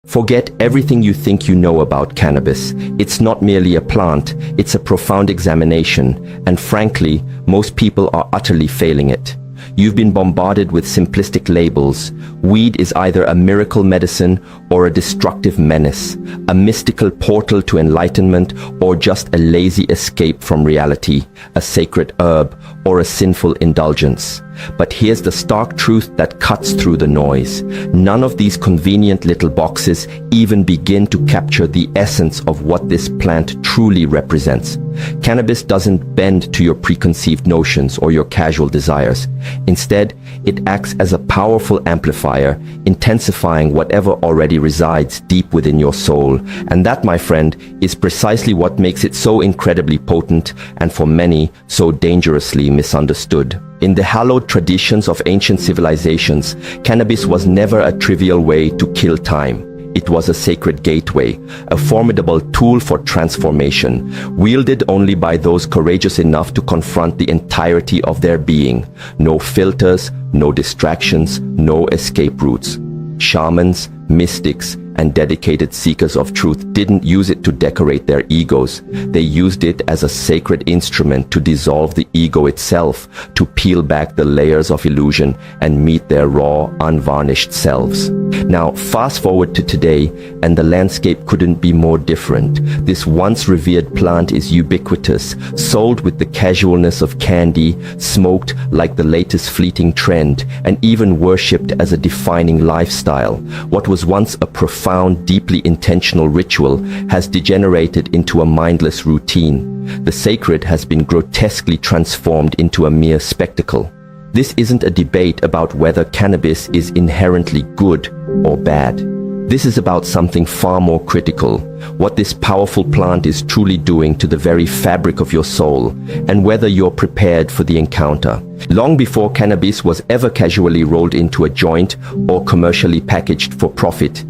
Forget everything you think you know about cannabis. It's not merely a plant, it's a profound examination, and frankly, most people are utterly failing it. You've been bombarded with simplistic labels. Weed is either a miracle medicine or a destructive menace, a mystical portal to enlightenment or just a lazy escape from reality, a sacred herb or a sinful indulgence. But here's the stark truth that cuts through the noise. None of these convenient little boxes even begin to capture the essence of what this plant truly represents. Cannabis doesn't bend to your preconceived notions or your casual desires. Instead, it acts as a powerful amplifier, intensifying whatever already resides deep within your soul. And that, my friend, is precisely what makes it so incredibly potent and for many so dangerously misunderstood. In the hallowed traditions of ancient civilizations, cannabis was never a trivial way to kill time. It was a sacred gateway, a formidable tool for transformation, wielded only by those courageous enough to confront the entirety of their being. No filters, no distractions, no escape routes. Shamans, mystics, and dedicated seekers of truth didn't use it to decorate their egos. They used it as a sacred instrument to dissolve the ego itself, to peel back the layers of illusion and meet their raw, unvarnished selves. Now, fast forward to today, and the landscape couldn't be more different. This once revered plant is ubiquitous, sold with the casualness of candy, smoked like the latest fleeting trend, and even worshipped as a defining lifestyle. What was once a profound, deeply intentional ritual has degenerated into a mindless routine. The sacred has been grotesquely transformed into a mere spectacle. This isn't a debate about whether cannabis is inherently good or bad. This is about something far more critical, what this powerful plant is truly doing to the very fabric of your soul, and whether you're prepared for the encounter. Long before cannabis was ever casually rolled into a joint or commercially packaged for profit,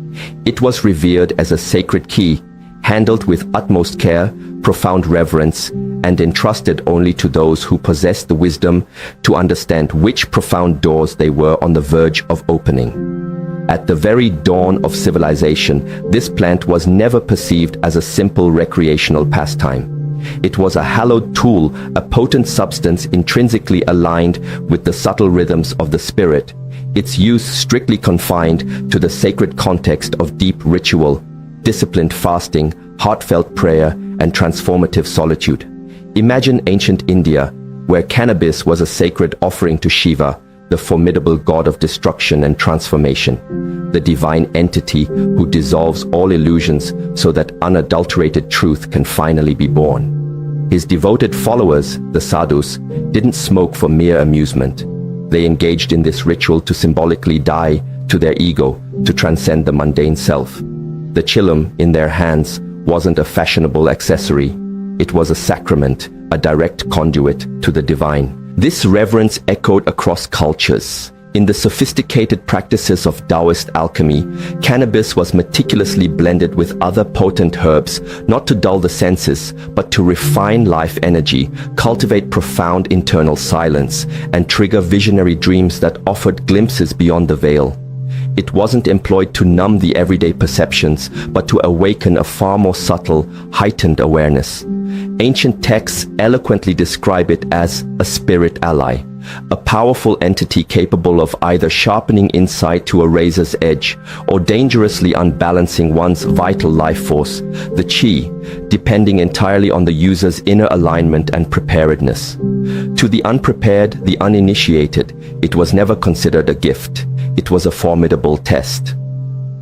it was revered as a sacred key, handled with utmost care, profound reverence, and entrusted only to those who possessed the wisdom to understand which profound doors they were on the verge of opening. At the very dawn of civilization, this plant was never perceived as a simple recreational pastime. It was a hallowed tool, a potent substance intrinsically aligned with the subtle rhythms of the spirit, its use strictly confined to the sacred context of deep ritual, disciplined fasting, heartfelt prayer, and transformative solitude. Imagine ancient India, where cannabis was a sacred offering to Shiva, the formidable god of destruction and transformation, the divine entity who dissolves all illusions so that unadulterated truth can finally be born. His devoted followers, the sadhus, didn't smoke for mere amusement. They engaged in this ritual to symbolically die to their ego, to transcend the mundane self. The chillum in their hands wasn't a fashionable accessory. It was a sacrament, a direct conduit to the divine. This reverence echoed across cultures. In the sophisticated practices of Taoist alchemy, cannabis was meticulously blended with other potent herbs, not to dull the senses, but to refine life energy, cultivate profound internal silence, and trigger visionary dreams that offered glimpses beyond the veil. It wasn't employed to numb the everyday perceptions, but to awaken a far more subtle, heightened awareness. Ancient texts eloquently describe it as a spirit ally, a powerful entity capable of either sharpening insight to a razor's edge or dangerously unbalancing one's vital life force, the chi, depending entirely on the user's inner alignment and preparedness. To the unprepared, the uninitiated, it was never considered a gift. It was a formidable test.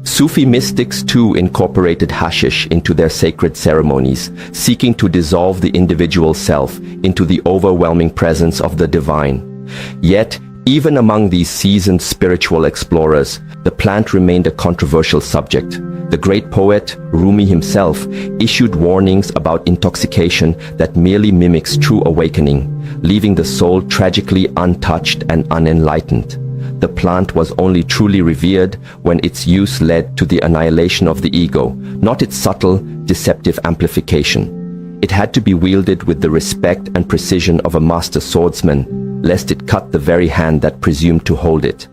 Sufi mystics too incorporated hashish into their sacred ceremonies, seeking to dissolve the individual self into the overwhelming presence of the divine. Yet, even among these seasoned spiritual explorers, the plant remained a controversial subject. The great poet, Rumi himself, issued warnings about intoxication that merely mimics true awakening, leaving the soul tragically untouched and unenlightened. The plant was only truly revered when its use led to the annihilation of the ego, not its subtle, deceptive amplification. It had to be wielded with the respect and precision of a master swordsman, lest it cut the very hand that presumed to hold it.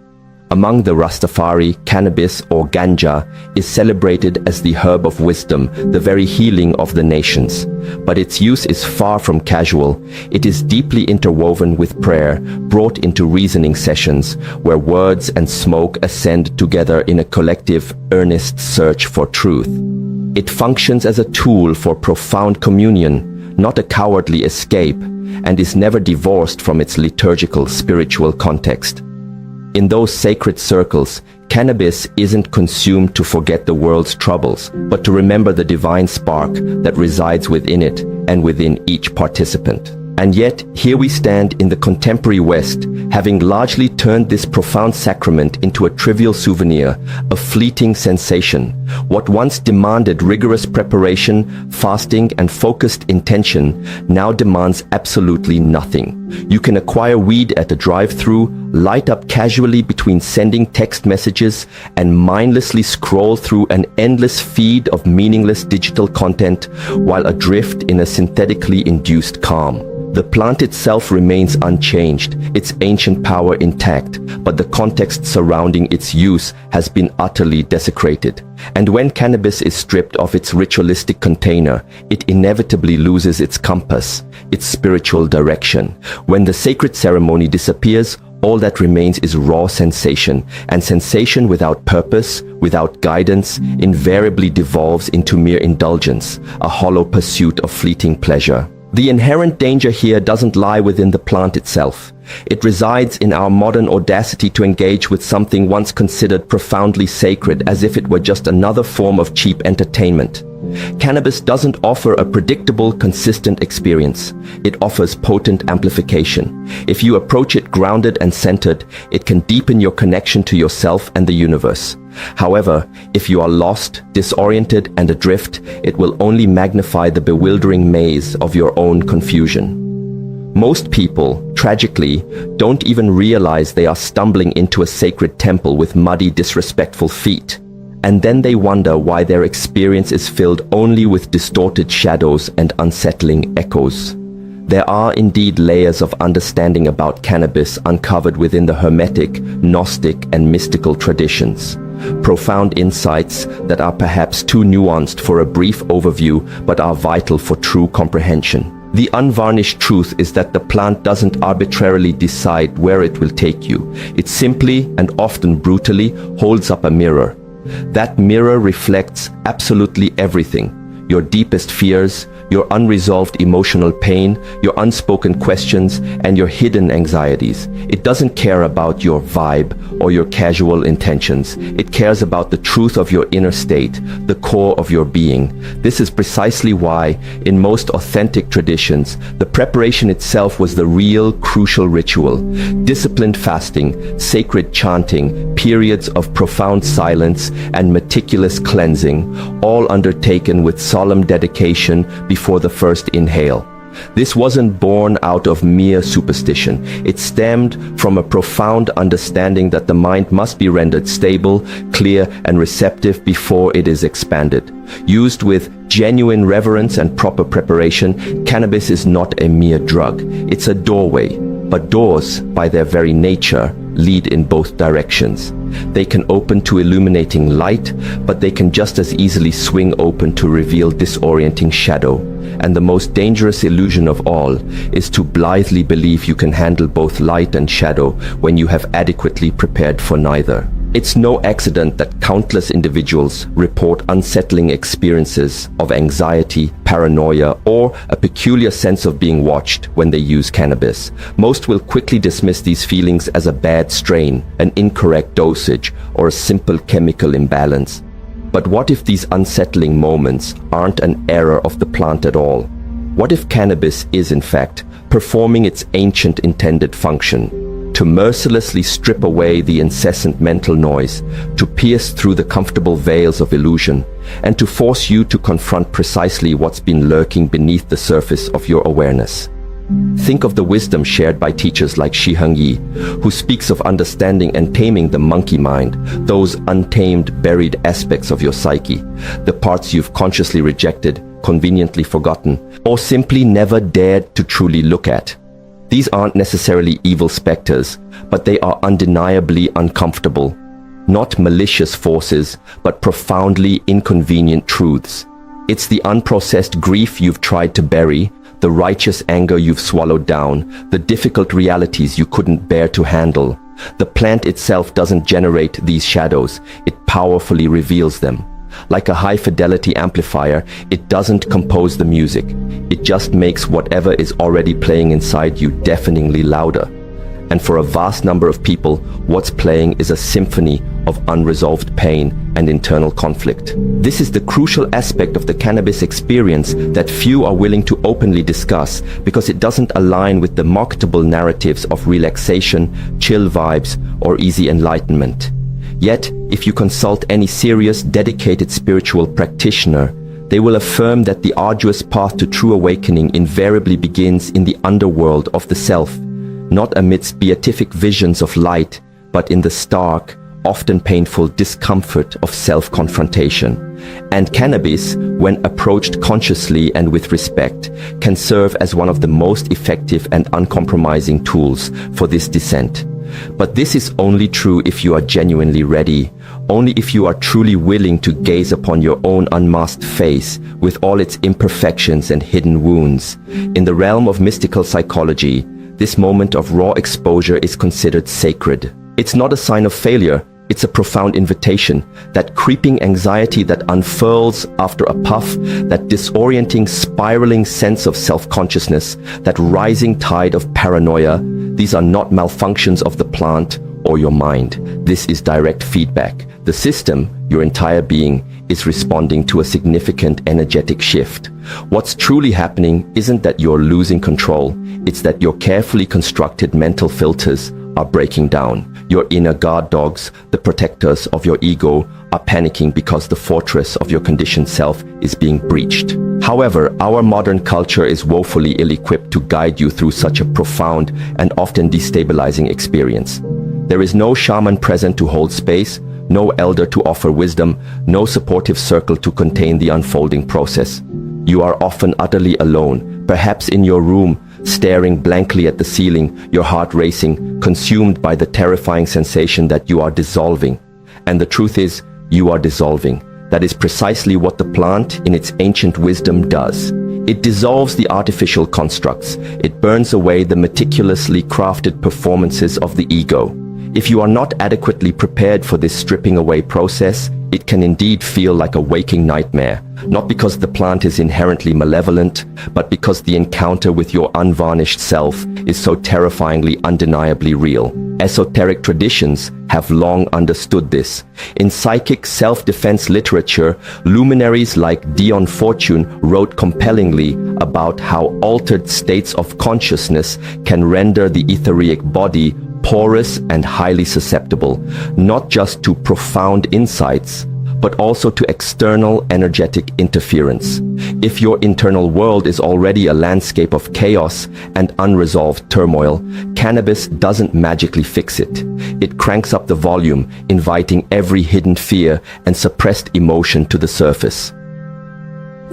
Among the Rastafari, cannabis or ganja is celebrated as the herb of wisdom, the very healing of the nations. But its use is far from casual. It is deeply interwoven with prayer, brought into reasoning sessions, where words and smoke ascend together in a collective, earnest search for truth. It functions as a tool for profound communion, not a cowardly escape, and is never divorced from its liturgical spiritual context. In those sacred circles, cannabis isn't consumed to forget the world's troubles, but to remember the divine spark that resides within it and within each participant. And yet, here we stand in the contemporary West, having largely turned this profound sacrament into a trivial souvenir, a fleeting sensation. What once demanded rigorous preparation, fasting, and focused intention now demands absolutely nothing. You can acquire weed at a drive-thru, light up casually between sending text messages, and mindlessly scroll through an endless feed of meaningless digital content while adrift in a synthetically induced calm. The plant itself remains unchanged, its ancient power intact, but the context surrounding its use has been utterly desecrated. And when cannabis is stripped of its ritualistic container, it inevitably loses its compass, its spiritual direction. When the sacred ceremony disappears, all that remains is raw sensation, and sensation without purpose, without guidance, invariably devolves into mere indulgence, a hollow pursuit of fleeting pleasure. The inherent danger here doesn't lie within the plant itself. It resides in our modern audacity to engage with something once considered profoundly sacred as if it were just another form of cheap entertainment. Cannabis doesn't offer a predictable, consistent experience. It offers potent amplification. If you approach it grounded and centered, it can deepen your connection to yourself and the universe. However, if you are lost, disoriented, and adrift, it will only magnify the bewildering maze of your own confusion. Most people, tragically, don't even realize they are stumbling into a sacred temple with muddy, disrespectful feet. And then they wonder why their experience is filled only with distorted shadows and unsettling echoes. There are indeed layers of understanding about cannabis uncovered within the Hermetic, Gnostic, and mystical traditions. Profound insights that are perhaps too nuanced for a brief overview but are vital for true comprehension. The unvarnished truth is that the plant doesn't arbitrarily decide where it will take you. It simply, and often brutally, holds up a mirror. That mirror reflects absolutely everything: your deepest fears, your unresolved emotional pain, your unspoken questions, and your hidden anxieties. It doesn't care about your vibe or your casual intentions. It cares about the truth of your inner state, the core of your being. This is precisely why, in most authentic traditions, the preparation itself was the real, crucial ritual. Disciplined fasting, sacred chanting, periods of profound silence, and meticulous cleansing, all undertaken with solemn dedication before the first inhale. This wasn't born out of mere superstition. It stemmed from a profound understanding that the mind must be rendered stable, clear, and receptive before it is expanded. Used with genuine reverence and proper preparation, cannabis is not a mere drug. It's a doorway. But doors, by their very nature, lead in both directions. They can open to illuminating light, but they can just as easily swing open to reveal disorienting shadow. And the most dangerous illusion of all is to blithely believe you can handle both light and shadow when you have adequately prepared for neither. It's no accident that countless individuals report unsettling experiences of anxiety, paranoia, or a peculiar sense of being watched when they use cannabis. Most will quickly dismiss these feelings as a bad strain, an incorrect dosage, or a simple chemical imbalance. But what if these unsettling moments aren't an error of the plant at all? What if cannabis is, in fact, performing its ancient intended function? To mercilessly strip away the incessant mental noise, to pierce through the comfortable veils of illusion, and to force you to confront precisely what's been lurking beneath the surface of your awareness. Think of the wisdom shared by teachers like HENG, who speaks of understanding and taming the monkey mind, those untamed, buried aspects of your psyche, the parts you've consciously rejected, conveniently forgotten, or simply never dared to truly look at. These aren't necessarily evil specters, but they are undeniably uncomfortable. Not malicious forces, but profoundly inconvenient truths. It's the unprocessed grief you've tried to bury, the righteous anger you've swallowed down, the difficult realities you couldn't bear to handle. The plant itself doesn't generate these shadows, it powerfully reveals them. Like a high-fidelity amplifier, it doesn't compose the music. It just makes whatever is already playing inside you deafeningly louder. And for a vast number of people, what's playing is a symphony of unresolved pain and internal conflict. This is the crucial aspect of the cannabis experience that few are willing to openly discuss because it doesn't align with the marketable narratives of relaxation, chill vibes, or easy enlightenment. Yet, if you consult any serious, dedicated spiritual practitioner, they will affirm that the arduous path to true awakening invariably begins in the underworld of the self, not amidst beatific visions of light, but in the stark, often painful discomfort of self-confrontation. And cannabis, when approached consciously and with respect, can serve as one of the most effective and uncompromising tools for this descent. But this is only true if you are genuinely ready, only if you are truly willing to gaze upon your own unmasked face with all its imperfections and hidden wounds. In the realm of mystical psychology, this moment of raw exposure is considered sacred. It's not a sign of failure, it's a profound invitation. That creeping anxiety that unfurls after a puff, that disorienting, spiraling sense of self-consciousness, that rising tide of paranoia, these are not malfunctions of the plant or your mind. This is direct feedback. The system, your entire being, is responding to a significant energetic shift. What's truly happening isn't that you're losing control, it's that your carefully constructed mental filters are breaking down. Your inner guard dogs, the protectors of your ego, are panicking because the fortress of your conditioned self is being breached. However, our modern culture is woefully ill-equipped to guide you through such a profound and often destabilizing experience. There is no shaman present to hold space, no elder to offer wisdom, no supportive circle to contain the unfolding process. You are often utterly alone, perhaps in your room, staring blankly at the ceiling, your heart racing, consumed by the terrifying sensation that you are dissolving. And the truth is, you are dissolving. That is precisely what the plant, in its ancient wisdom, does. It dissolves the artificial constructs. It burns away the meticulously crafted performances of the ego. If you are not adequately prepared for this stripping away process, it can indeed feel like a waking nightmare, not because the plant is inherently malevolent, but because the encounter with your unvarnished self is so terrifyingly undeniably real. Esoteric traditions have long understood this. In psychic self-defense literature, luminaries like Dion Fortune wrote compellingly about how altered states of consciousness can render the etheric body porous and highly susceptible, not just to profound insights, but also to external energetic interference. If your internal world is already a landscape of chaos and unresolved turmoil, cannabis doesn't magically fix it. It cranks up the volume, inviting every hidden fear and suppressed emotion to the surface.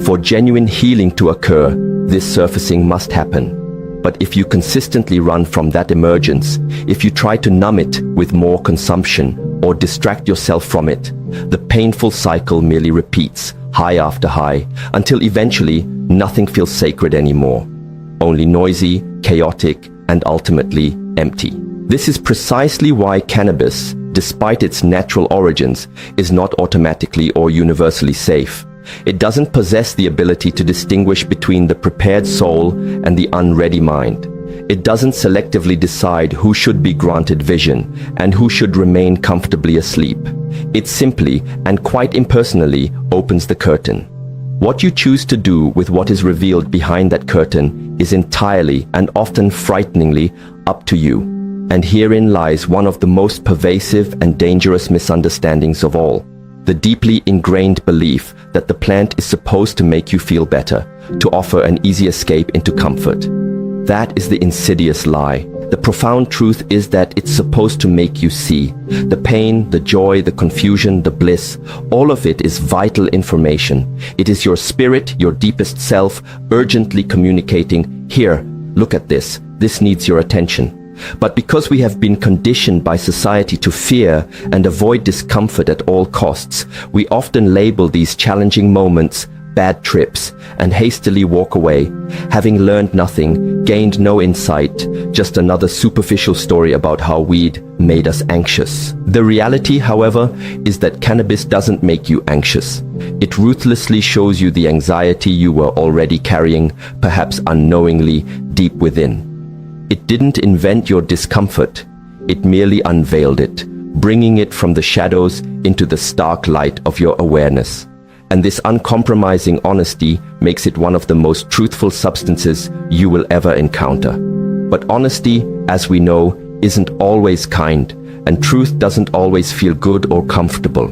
For genuine healing to occur, this surfacing must happen. But if you consistently run from that emergence, if you try to numb it with more consumption or distract yourself from it, the painful cycle merely repeats, high after high, until eventually nothing feels sacred anymore. Only noisy, chaotic, and ultimately empty. This is precisely why cannabis, despite its natural origins, is not automatically or universally safe. It doesn't possess the ability to distinguish between the prepared soul and the unready mind. It doesn't selectively decide who should be granted vision and who should remain comfortably asleep. It simply, and quite impersonally, opens the curtain. What you choose to do with what is revealed behind that curtain is entirely and often frighteningly up to you. And herein lies one of the most pervasive and dangerous misunderstandings of all. The deeply ingrained belief that the plant is supposed to make you feel better, to offer an easy escape into comfort. That is the insidious lie. The profound truth is that it's supposed to make you see. The pain, the joy, the confusion, the bliss, all of it is vital information. It is your spirit, your deepest self, urgently communicating, "Here, look at this, this needs your attention. But because we have been conditioned by society to fear and avoid discomfort at all costs, we often label these challenging moments bad trips and hastily walk away, having learned nothing, gained no insight, just another superficial story about how weed made us anxious. The reality, however, is that cannabis doesn't make you anxious. It ruthlessly shows you the anxiety you were already carrying, perhaps unknowingly, deep within. It didn't invent your discomfort, it merely unveiled it, bringing it from the shadows into the stark light of your awareness. And this uncompromising honesty makes it one of the most truthful substances you will ever encounter. But honesty, as we know, isn't always kind, and truth doesn't always feel good or comfortable.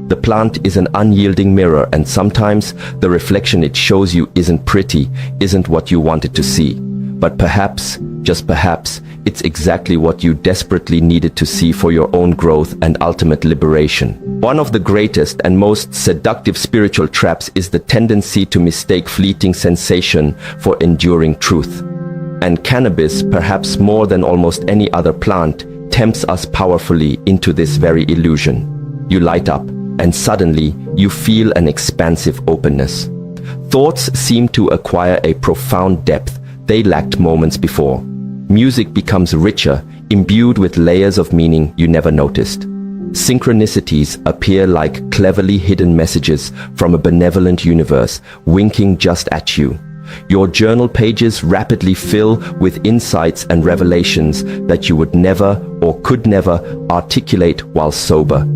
The plant is an unyielding mirror, and sometimes the reflection it shows you isn't pretty, isn't what you wanted to see. But perhaps, just perhaps, it's exactly what you desperately needed to see for your own growth and ultimate liberation. One of the greatest and most seductive spiritual traps is the tendency to mistake fleeting sensation for enduring truth. And cannabis, perhaps more than almost any other plant, tempts us powerfully into this very illusion. You light up, and suddenly you feel an expansive openness. Thoughts seem to acquire a profound depth they lacked moments before. Music becomes richer, imbued with layers of meaning you never noticed. Synchronicities appear like cleverly hidden messages from a benevolent universe, winking just at you. Your journal pages rapidly fill with insights and revelations that you would never or could never articulate while sober.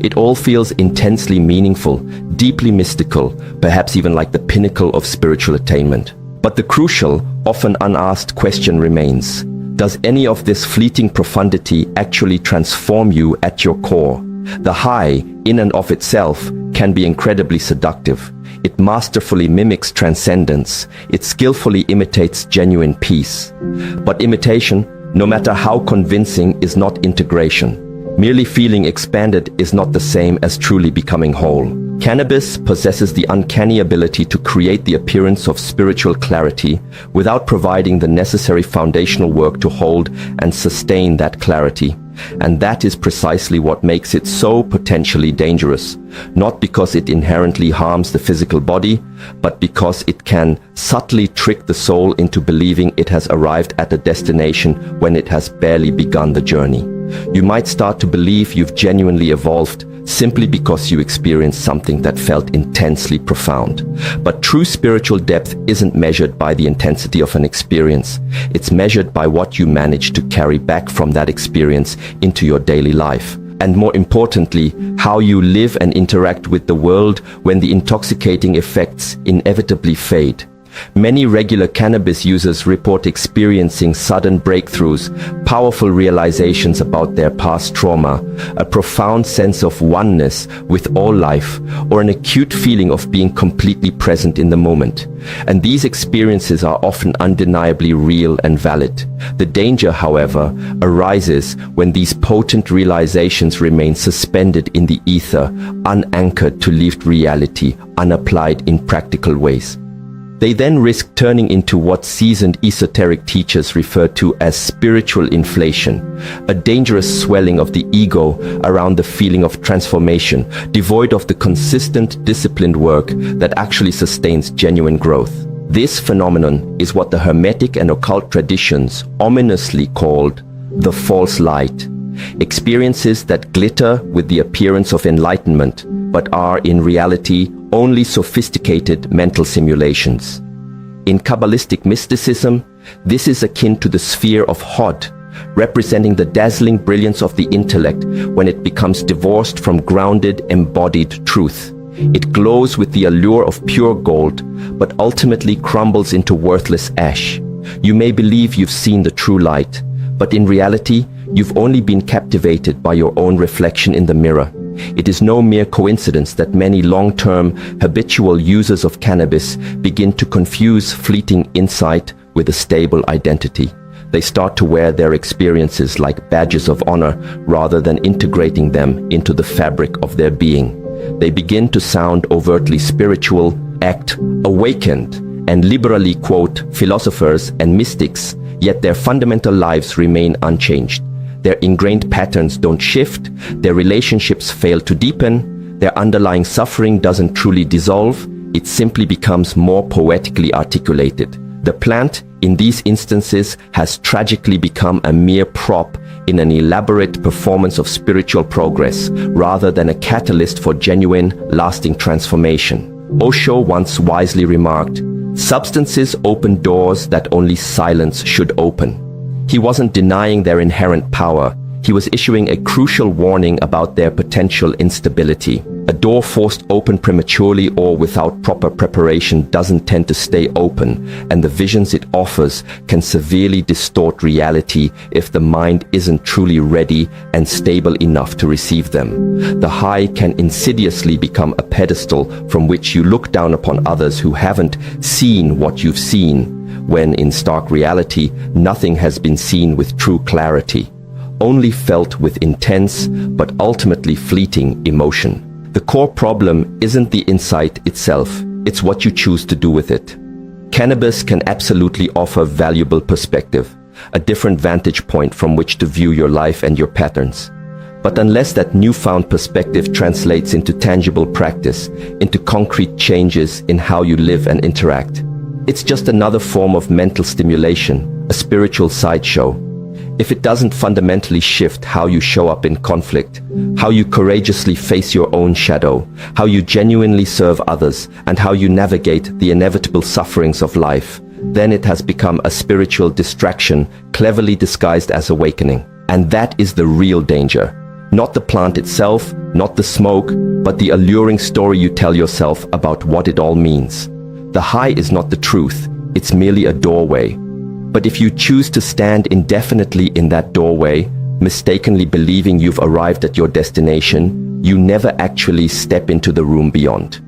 It all feels intensely meaningful, deeply mystical, perhaps even like the pinnacle of spiritual attainment. But the crucial, often unasked question remains: does any of this fleeting profundity actually transform you at your core? The high, in and of itself, can be incredibly seductive. It masterfully mimics transcendence. It skillfully imitates genuine peace. But imitation, no matter how convincing, is not integration. Merely feeling expanded is not the same as truly becoming whole. Cannabis possesses the uncanny ability to create the appearance of spiritual clarity without providing the necessary foundational work to hold and sustain that clarity. And that is precisely what makes it so potentially dangerous, not because it inherently harms the physical body, but because it can subtly trick the soul into believing it has arrived at a destination when it has barely begun the journey. You might start to believe you've genuinely evolved simply because you experienced something that felt intensely profound. But true spiritual depth isn't measured by the intensity of an experience. It's measured by what you manage to carry back from that experience into your daily life. And more importantly, how you live and interact with the world when the intoxicating effects inevitably fade. Many regular cannabis users report experiencing sudden breakthroughs, powerful realizations about their past trauma, a profound sense of oneness with all life, or an acute feeling of being completely present in the moment. And these experiences are often undeniably real and valid. The danger, however, arises when these potent realizations remain suspended in the ether, unanchored to lived reality, unapplied in practical ways. They then risk turning into what seasoned esoteric teachers refer to as spiritual inflation, a dangerous swelling of the ego around the feeling of transformation, devoid of the consistent, disciplined work that actually sustains genuine growth. This phenomenon is what the Hermetic and occult traditions ominously called the false light, experiences that glitter with the appearance of enlightenment, but are in reality only sophisticated mental simulations. In Kabbalistic mysticism, this is akin to the sphere of Hod, representing the dazzling brilliance of the intellect when it becomes divorced from grounded, embodied truth. It glows with the allure of pure gold, but ultimately crumbles into worthless ash. You may believe you've seen the true light, but in reality, you've only been captivated by your own reflection in the mirror. It is no mere coincidence that many long-term, habitual users of cannabis begin to confuse fleeting insight with a stable identity. They start to wear their experiences like badges of honor rather than integrating them into the fabric of their being. They begin to sound overtly spiritual, act awakened, and liberally quote philosophers and mystics, yet their fundamental lives remain unchanged. Their ingrained patterns don't shift, their relationships fail to deepen, their underlying suffering doesn't truly dissolve, it simply becomes more poetically articulated. The plant, in these instances, has tragically become a mere prop in an elaborate performance of spiritual progress, rather than a catalyst for genuine, lasting transformation. Osho once wisely remarked, "Substances open doors that only silence should open." He wasn't denying their inherent power. He was issuing a crucial warning about their potential instability. A door forced open prematurely or without proper preparation doesn't tend to stay open, and the visions it offers can severely distort reality if the mind isn't truly ready and stable enough to receive them. The high can insidiously become a pedestal from which you look down upon others who haven't seen what you've seen, when in stark reality, nothing has been seen with true clarity, only felt with intense but ultimately fleeting emotion. The core problem isn't the insight itself, it's what you choose to do with it. Cannabis can absolutely offer valuable perspective, a different vantage point from which to view your life and your patterns. But unless that newfound perspective translates into tangible practice, into concrete changes in how you live and interact, it's just another form of mental stimulation, a spiritual sideshow. If it doesn't fundamentally shift how you show up in conflict, how you courageously face your own shadow, how you genuinely serve others, and how you navigate the inevitable sufferings of life, then it has become a spiritual distraction cleverly disguised as awakening. And that is the real danger. Not the plant itself, not the smoke, but the alluring story you tell yourself about what it all means. The high is not the truth, it's merely a doorway. But if you choose to stand indefinitely in that doorway, mistakenly believing you've arrived at your destination, you never actually step into the room beyond.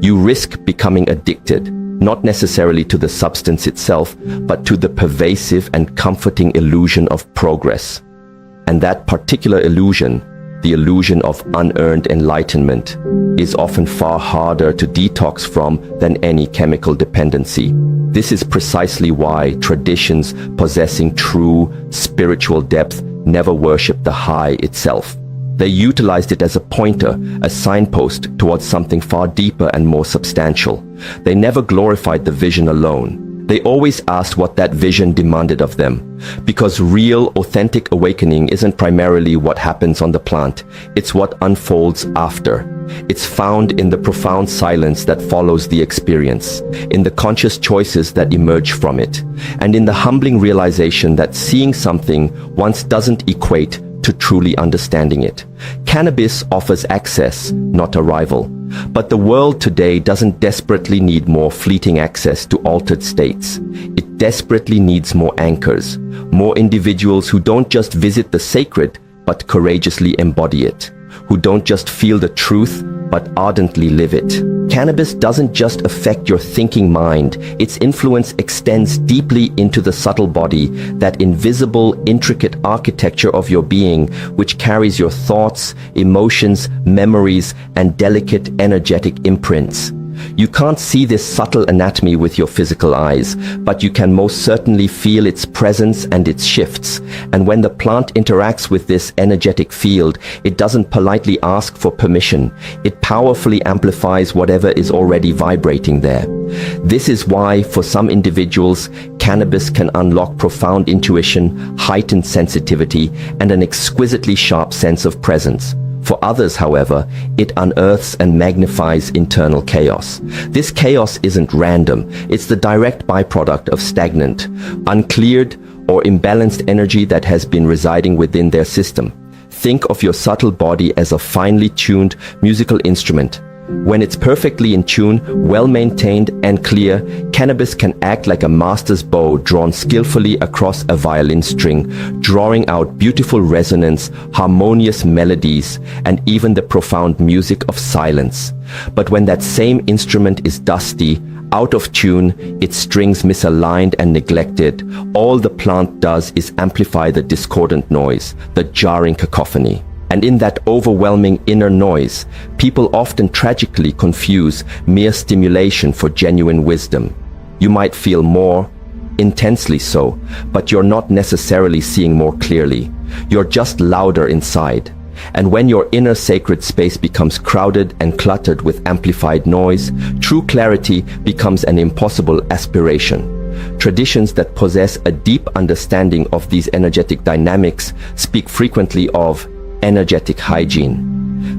You risk becoming addicted, not necessarily to the substance itself, but to the pervasive and comforting illusion of progress. And that particular illusion, the illusion of unearned enlightenment, is often far harder to detox from than any chemical dependency. This is precisely why traditions possessing true spiritual depth never worship the high itself. They utilized it as a pointer, a signpost towards something far deeper and more substantial. They never glorified the vision alone. They always asked what that vision demanded of them. Because real, authentic awakening isn't primarily what happens on the plant, it's what unfolds after. It's found in the profound silence that follows the experience, in the conscious choices that emerge from it, and in the humbling realization that seeing something once doesn't equate to truly understanding it. Cannabis offers access, not arrival. But the world today doesn't desperately need more fleeting access to altered states. It desperately needs more anchors, more individuals who don't just visit the sacred, but courageously embody it, who don't just feel the truth, but ardently live it. Cannabis doesn't just affect your thinking mind, its influence extends deeply into the subtle body, that invisible, intricate architecture of your being, which carries your thoughts, emotions, memories, and delicate energetic imprints. You can't see this subtle anatomy with your physical eyes, but you can most certainly feel its presence and its shifts. And when the plant interacts with this energetic field, it doesn't politely ask for permission. It powerfully amplifies whatever is already vibrating there. This is why, for some individuals, cannabis can unlock profound intuition, heightened sensitivity, and an exquisitely sharp sense of presence. For others, however, it unearths and magnifies internal chaos. This chaos isn't random, it's the direct byproduct of stagnant, uncleared, or imbalanced energy that has been residing within their system. Think of your subtle body as a finely tuned musical instrument. When it's perfectly in tune, well-maintained and clear, cannabis can act like a master's bow drawn skillfully across a violin string, drawing out beautiful resonance, harmonious melodies, and even the profound music of silence. But when that same instrument is dusty, out of tune, its strings misaligned and neglected, all the plant does is amplify the discordant noise, the jarring cacophony. And in that overwhelming inner noise, people often tragically confuse mere stimulation for genuine wisdom. You might feel more intensely so, but you're not necessarily seeing more clearly. You're just louder inside. And when your inner sacred space becomes crowded and cluttered with amplified noise, true clarity becomes an impossible aspiration. Traditions that possess a deep understanding of these energetic dynamics speak frequently of energetic hygiene.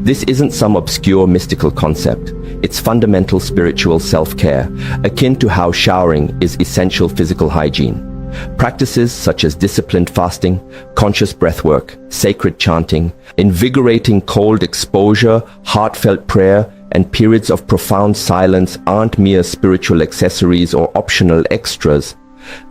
This isn't some obscure mystical concept. It's fundamental spiritual self-care, akin to how showering is essential physical hygiene. Practices such as disciplined fasting, conscious breathwork, sacred chanting, invigorating cold exposure, heartfelt prayer, and periods of profound silence aren't mere spiritual accessories or optional extras.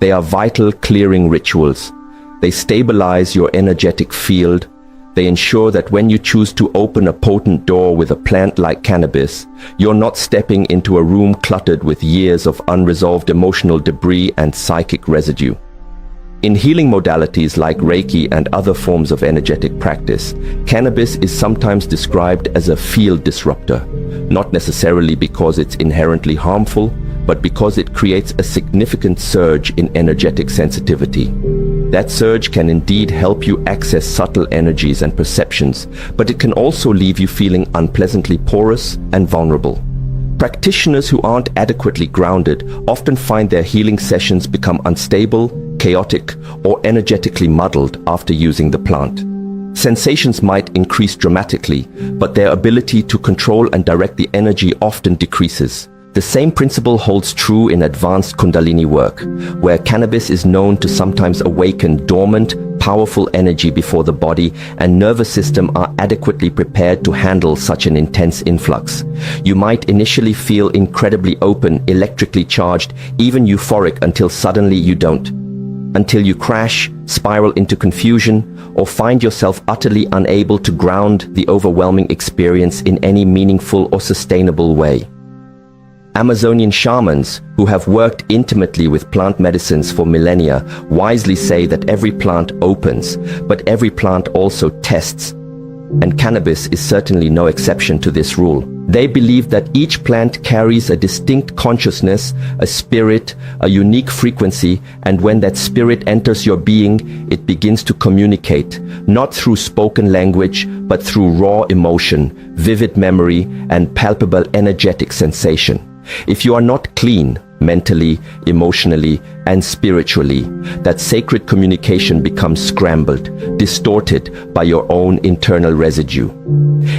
They are vital clearing rituals. They stabilize your energetic field. They ensure that when you choose to open a potent door with a plant like cannabis, you're not stepping into a room cluttered with years of unresolved emotional debris and psychic residue. In healing modalities like Reiki and other forms of energetic practice, cannabis is sometimes described as a field disruptor, not necessarily because it's inherently harmful, but because it creates a significant surge in energetic sensitivity. That surge can indeed help you access subtle energies and perceptions, but it can also leave you feeling unpleasantly porous and vulnerable. Practitioners who aren't adequately grounded often find their healing sessions become unstable, chaotic, or energetically muddled after using the plant. Sensations might increase dramatically, but their ability to control and direct the energy often decreases. The same principle holds true in advanced Kundalini work, where cannabis is known to sometimes awaken dormant, powerful energy before the body and nervous system are adequately prepared to handle such an intense influx. You might initially feel incredibly open, electrically charged, even euphoric until suddenly you don't. Until you crash, spiral into confusion, or find yourself utterly unable to ground the overwhelming experience in any meaningful or sustainable way. Amazonian shamans, who have worked intimately with plant medicines for millennia, wisely say that every plant opens, but every plant also tests. And cannabis is certainly no exception to this rule. They believe that each plant carries a distinct consciousness, a spirit, a unique frequency, and when that spirit enters your being, it begins to communicate, not through spoken language, but through raw emotion, vivid memory, and palpable energetic sensation. If you are not clean, mentally, emotionally, and spiritually, that sacred communication becomes scrambled, distorted by your own internal residue.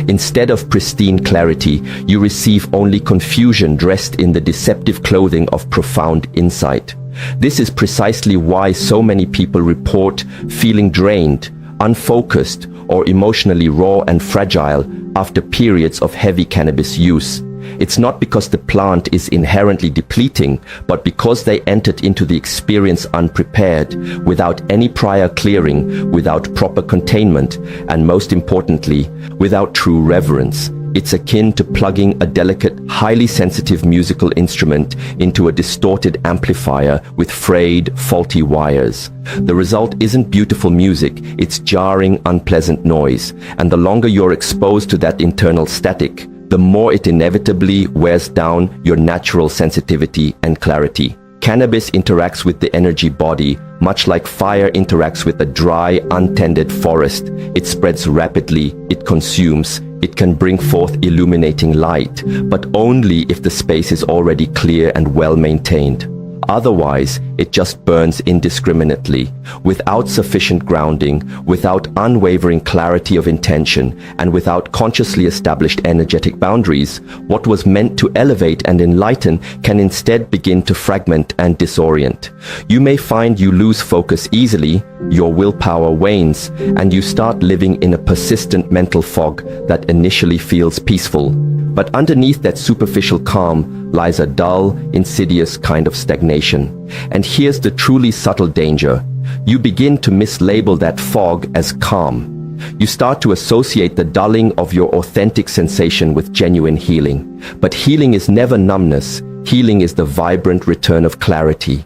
Instead of pristine clarity, you receive only confusion dressed in the deceptive clothing of profound insight. This is precisely why so many people report feeling drained, unfocused, or emotionally raw and fragile after periods of heavy cannabis use. It's not because the plant is inherently depleting, but because they entered into the experience unprepared, without any prior clearing, without proper containment, and most importantly, without true reverence. It's akin to plugging a delicate, highly sensitive musical instrument into a distorted amplifier with frayed, faulty wires. The result isn't beautiful music, it's jarring, unpleasant noise, and the longer you're exposed to that internal static, the more it inevitably wears down your natural sensitivity and clarity. Cannabis interacts with the energy body, much like fire interacts with a dry, untended forest. It spreads rapidly, it consumes, it can bring forth illuminating light, but only if the space is already clear and well maintained. Otherwise, it just burns indiscriminately, without sufficient grounding, without unwavering clarity of intention, and without consciously established energetic boundaries. What was meant to elevate and enlighten can instead begin to fragment and disorient. You may find you lose focus easily, your willpower wanes, and you start living in a persistent mental fog that initially feels peaceful. But underneath that superficial calm lies a dull, insidious kind of stagnation. And here's the truly subtle danger. You begin to mislabel that fog as calm. You start to associate the dulling of your authentic sensation with genuine healing. But healing is never numbness. Healing is the vibrant return of clarity.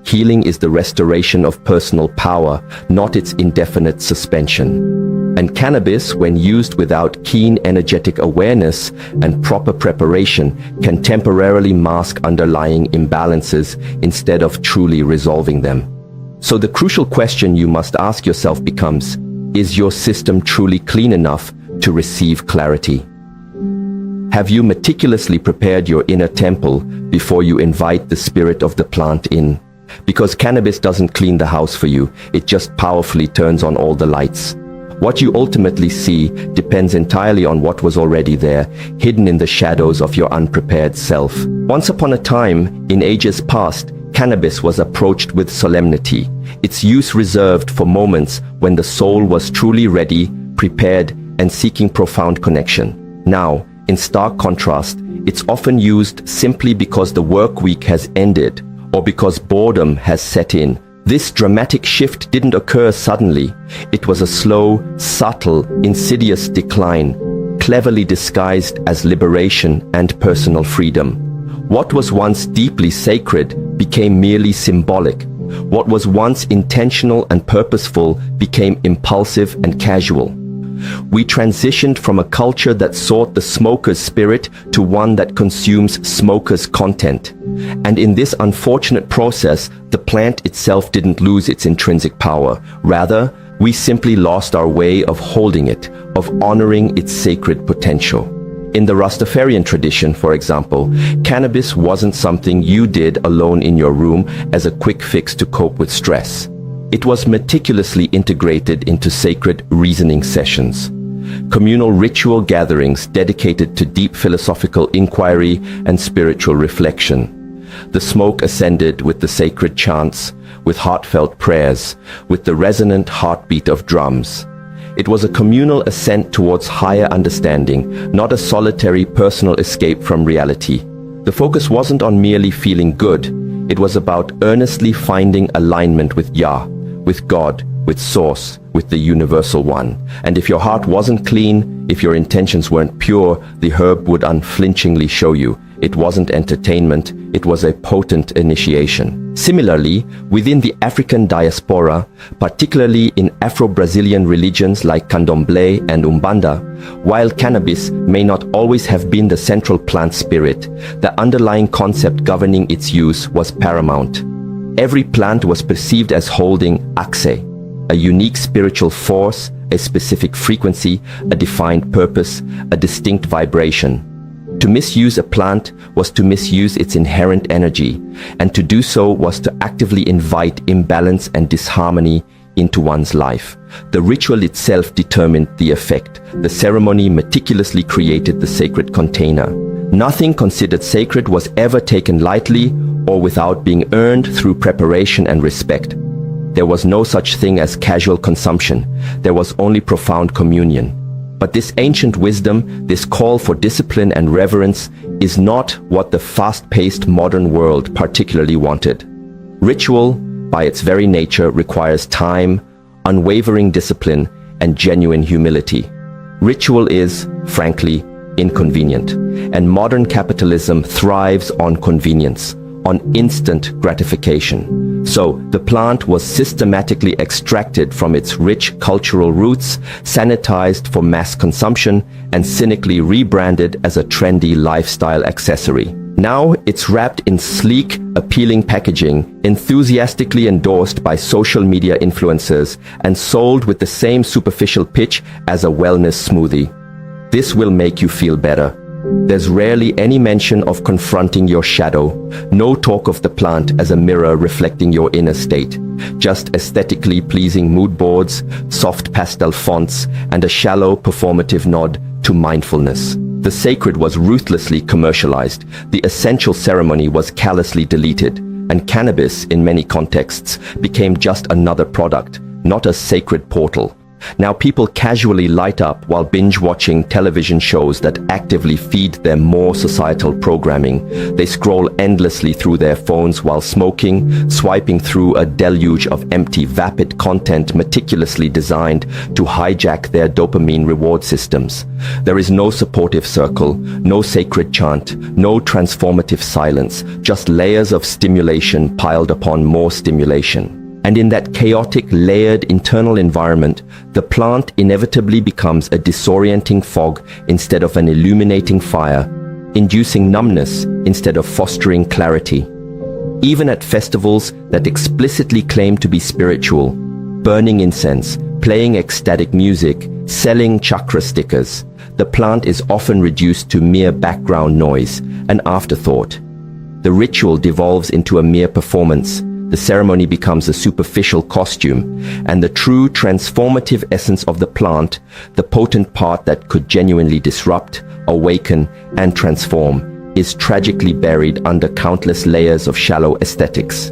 Healing is the restoration of personal power, not its indefinite suspension. And cannabis, when used without keen energetic awareness and proper preparation, can temporarily mask underlying imbalances instead of truly resolving them. So the crucial question you must ask yourself becomes, is your system truly clean enough to receive clarity? Have you meticulously prepared your inner temple before you invite the spirit of the plant in? Because cannabis doesn't clean the house for you, it just powerfully turns on all the lights. What you ultimately see depends entirely on what was already there, hidden in the shadows of your unprepared self. Once upon a time, in ages past, cannabis was approached with solemnity, its use reserved for moments when the soul was truly ready, prepared, and seeking profound connection. Now, in stark contrast, it's often used simply because the work week has ended or because boredom has set in. This dramatic shift didn't occur suddenly. It was a slow, subtle, insidious decline, cleverly disguised as liberation and personal freedom. What was once deeply sacred became merely symbolic. What was once intentional and purposeful became impulsive and casual. We transitioned from a culture that sought the smoker's spirit to one that consumes smoker's content. And in this unfortunate process, the plant itself didn't lose its intrinsic power. Rather, we simply lost our way of holding it, of honoring its sacred potential. In the Rastafarian tradition, for example, cannabis wasn't something you did alone in your room as a quick fix to cope with stress. It was meticulously integrated into sacred reasoning sessions, communal ritual gatherings dedicated to deep philosophical inquiry and spiritual reflection. The smoke ascended with the sacred chants, with heartfelt prayers, with the resonant heartbeat of drums. It was a communal ascent towards higher understanding, not a solitary personal escape from reality. The focus wasn't on merely feeling good. It was about earnestly finding alignment with Yah, with God, with Source, with the Universal One. And if your heart wasn't clean, if your intentions weren't pure, the herb would unflinchingly show you. It wasn't entertainment, it was a potent initiation. Similarly, within the African diaspora, particularly in Afro-Brazilian religions like Candomblé and Umbanda, while cannabis may not always have been the central plant spirit, the underlying concept governing its use was paramount. Every plant was perceived as holding akse, a unique spiritual force, a specific frequency, a defined purpose, a distinct vibration. To misuse a plant was to misuse its inherent energy, and to do so was to actively invite imbalance and disharmony into one's life. The ritual itself determined the effect. The ceremony meticulously created the sacred container. Nothing considered sacred was ever taken lightly or without being earned through preparation and respect. There was no such thing as casual consumption. There was only profound communion. But this ancient wisdom, this call for discipline and reverence, is not what the fast-paced modern world particularly wanted. Ritual, by its very nature, requires time, unwavering discipline, and genuine humility. Ritual is, frankly, inconvenient, and modern capitalism thrives on convenience, on instant gratification. So, the plant was systematically extracted from its rich cultural roots, sanitized for mass consumption, and cynically rebranded as a trendy lifestyle accessory. Now, it's wrapped in sleek, appealing packaging, enthusiastically endorsed by social media influencers, and sold with the same superficial pitch as a wellness smoothie. This will make you feel better. There's rarely any mention of confronting your shadow, no talk of the plant as a mirror reflecting your inner state, just aesthetically pleasing mood boards, soft pastel fonts, and a shallow performative nod to mindfulness. The sacred was ruthlessly commercialized, the essential ceremony was callously deleted, and cannabis, in many contexts, became just another product, not a sacred portal. Now people casually light up while binge-watching television shows that actively feed them more societal programming. They scroll endlessly through their phones while smoking, swiping through a deluge of empty, vapid content meticulously designed to hijack their dopamine reward systems. There is no supportive circle, no sacred chant, no transformative silence, just layers of stimulation piled upon more stimulation. And in that chaotic, layered internal environment, the plant inevitably becomes a disorienting fog instead of an illuminating fire, inducing numbness instead of fostering clarity. Even at festivals that explicitly claim to be spiritual, burning incense, playing ecstatic music, selling chakra stickers, the plant is often reduced to mere background noise, an afterthought. The ritual devolves into a mere performance. The ceremony becomes a superficial costume, and the true transformative essence of the plant, the potent part that could genuinely disrupt, awaken, and transform, is tragically buried under countless layers of shallow aesthetics.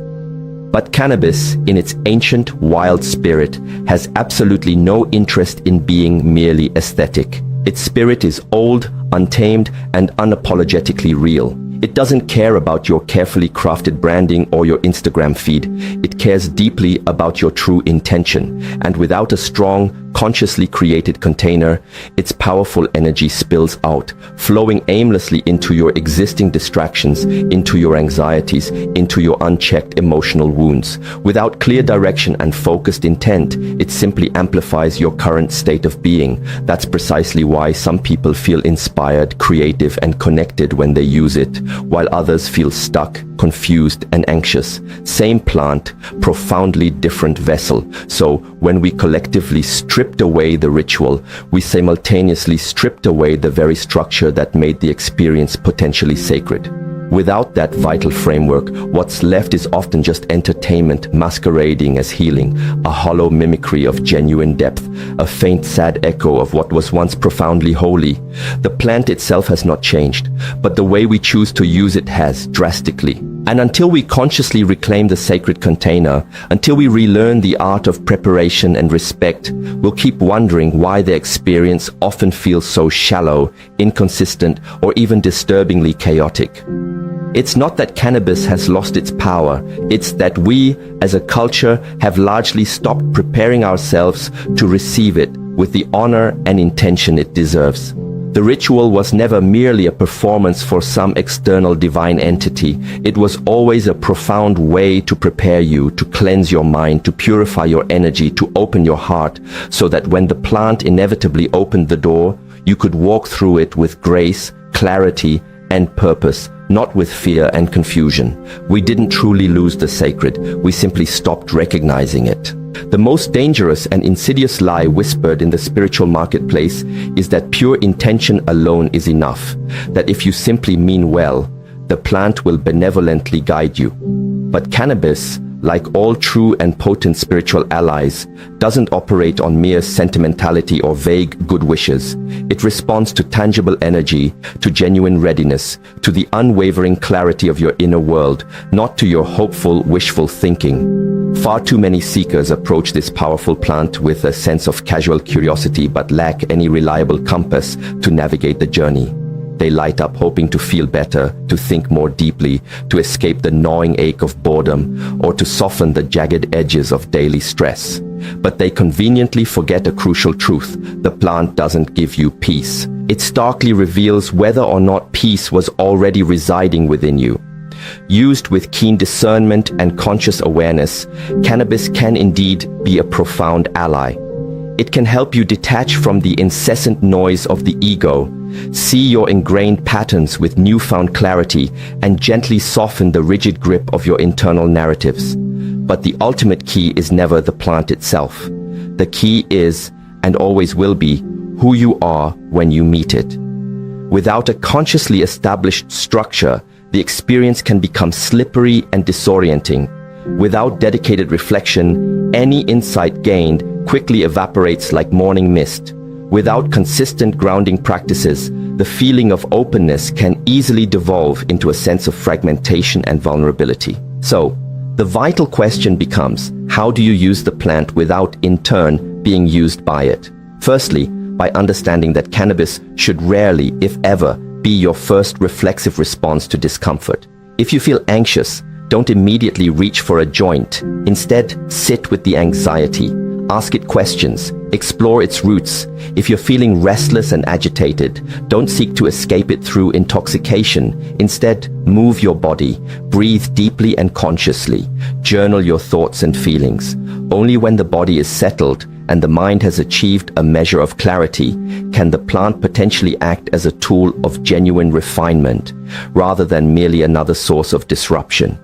But cannabis, in its ancient, wild spirit, has absolutely no interest in being merely aesthetic. Its spirit is old, untamed, and unapologetically real. It doesn't care about your carefully crafted branding or your Instagram feed. It cares deeply about your true intention. And without a strong, consciously created container, its powerful energy spills out, flowing aimlessly into your existing distractions, into your anxieties, into your unchecked emotional wounds. Without clear direction and focused intent, it simply amplifies your current state of being. That's precisely why some people feel inspired, creative, and connected when they use it, while others feel stuck, confused, and anxious. Same plant, profoundly different vessel. So, when we collectively stripped away the ritual, we simultaneously stripped away the very structure that made the experience potentially sacred. Without that vital framework, what's left is often just entertainment masquerading as healing, a hollow mimicry of genuine depth, a faint sad echo of what was once profoundly holy. The plant itself has not changed, but the way we choose to use it has, drastically. And until we consciously reclaim the sacred container, until we relearn the art of preparation and respect, we'll keep wondering why the experience often feels so shallow, inconsistent, or even disturbingly chaotic. It's not that cannabis has lost its power, it's that we, as a culture, have largely stopped preparing ourselves to receive it with the honor and intention it deserves. The ritual was never merely a performance for some external divine entity. It was always a profound way to prepare you, to cleanse your mind, to purify your energy, to open your heart, so that when the plant inevitably opened the door, you could walk through it with grace, clarity, and purpose, not with fear and confusion. We didn't truly lose the sacred, we simply stopped recognizing it. The most dangerous and insidious lie whispered in the spiritual marketplace is that pure intention alone is enough, that if you simply mean well, the plant will benevolently guide you. But cannabis, like all true and potent spiritual allies, doesn't operate on mere sentimentality or vague good wishes. It responds to tangible energy, to genuine readiness, to the unwavering clarity of your inner world, not to your hopeful, wishful thinking. Far too many seekers approach this powerful plant with a sense of casual curiosity but lack any reliable compass to navigate the journey. They light up hoping to feel better, to think more deeply, to escape the gnawing ache of boredom, or to soften the jagged edges of daily stress. But they conveniently forget a crucial truth: the plant doesn't give you peace. It starkly reveals whether or not peace was already residing within you. Used with keen discernment and conscious awareness, cannabis can indeed be a profound ally. It can help you detach from the incessant noise of the ego, see your ingrained patterns with newfound clarity, and gently soften the rigid grip of your internal narratives. But the ultimate key is never the plant itself. The key is, and always will be, who you are when you meet it. Without a consciously established structure, the experience can become slippery and disorienting. Without dedicated reflection, any insight gained quickly evaporates like morning mist. Without consistent grounding practices, the feeling of openness can easily devolve into a sense of fragmentation and vulnerability. So, the vital question becomes, how do you use the plant without, in turn, being used by it? Firstly, by understanding that cannabis should rarely, if ever, be your first reflexive response to discomfort. If you feel anxious, don't immediately reach for a joint. Instead, sit with the anxiety. Ask it questions. Explore its roots. If you're feeling restless and agitated, don't seek to escape it through intoxication. Instead, move your body. Breathe deeply and consciously. Journal your thoughts and feelings. Only when the body is settled and the mind has achieved a measure of clarity can the plant potentially act as a tool of genuine refinement, rather than merely another source of disruption.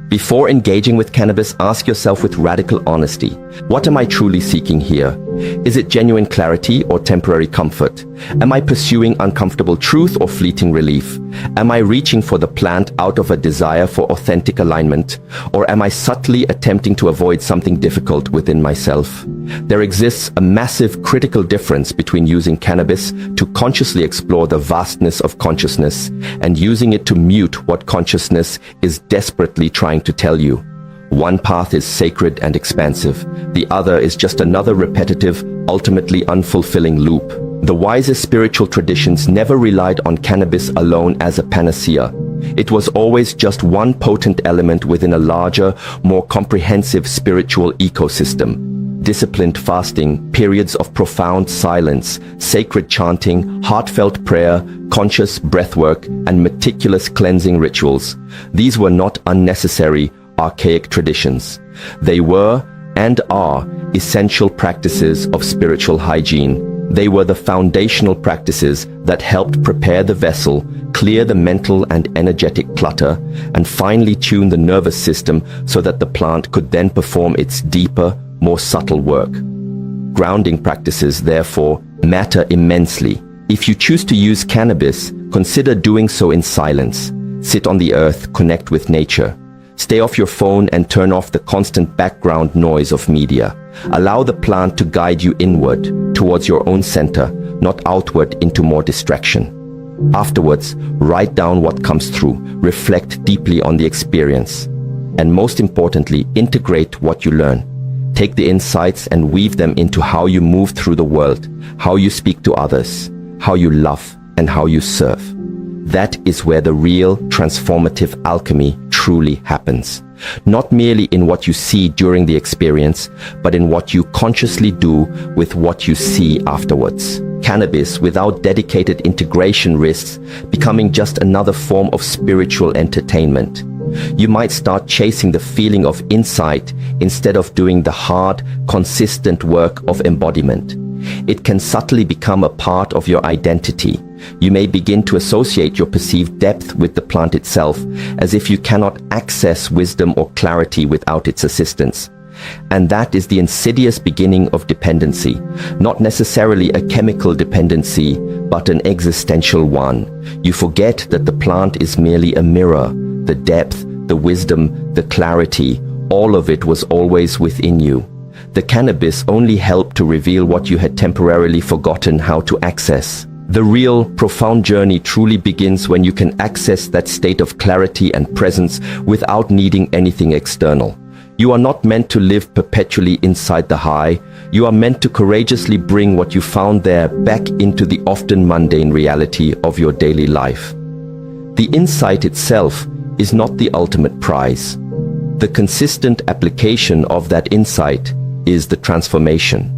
Before engaging with cannabis, ask yourself with radical honesty, what am I truly seeking here? Is it genuine clarity or temporary comfort? Am I pursuing uncomfortable truth or fleeting relief? Am I reaching for the plant out of a desire for authentic alignment? Or am I subtly attempting to avoid something difficult within myself? There exists a massive critical difference between using cannabis to consciously explore the vastness of consciousness and using it to mute what consciousness is desperately trying to tell you. One path is sacred and expansive. The other is just another repetitive, ultimately unfulfilling loop. The wisest spiritual traditions never relied on cannabis alone as a panacea. It was always just one potent element within a larger, more comprehensive spiritual ecosystem. Disciplined fasting, periods of profound silence, sacred chanting, heartfelt prayer, conscious breathwork, and meticulous cleansing rituals. These were not unnecessary, archaic traditions. They were, and are, essential practices of spiritual hygiene. They were the foundational practices that helped prepare the vessel, clear the mental and energetic clutter, and finally tune the nervous system so that the plant could then perform its deeper, more subtle work. Grounding practices, therefore, matter immensely. If you choose to use cannabis, consider doing so in silence. Sit on the earth, connect with nature. Stay off your phone and turn off the constant background noise of media. Allow the plant to guide you inward, towards your own center, not outward into more distraction. Afterwards, write down what comes through, reflect deeply on the experience, and most importantly, integrate what you learn. Take the insights and weave them into how you move through the world, how you speak to others, how you love, and how you serve. That is where the real transformative alchemy truly happens. Not merely in what you see during the experience, but in what you consciously do with what you see afterwards. Cannabis without dedicated integration risks becoming just another form of spiritual entertainment. You might start chasing the feeling of insight instead of doing the hard, consistent work of embodiment. It can subtly become a part of your identity. You may begin to associate your perceived depth with the plant itself, as if you cannot access wisdom or clarity without its assistance. And that is the insidious beginning of dependency, not necessarily a chemical dependency, but an existential one. You forget that the plant is merely a mirror. The depth, the wisdom, the clarity, all of it was always within you. The cannabis only helped to reveal what you had temporarily forgotten how to access. The real, profound journey truly begins when you can access that state of clarity and presence without needing anything external. You are not meant to live perpetually inside the high. You are meant to courageously bring what you found there back into the often mundane reality of your daily life. The insight itself is not the ultimate prize. The consistent application of that insight is the transformation.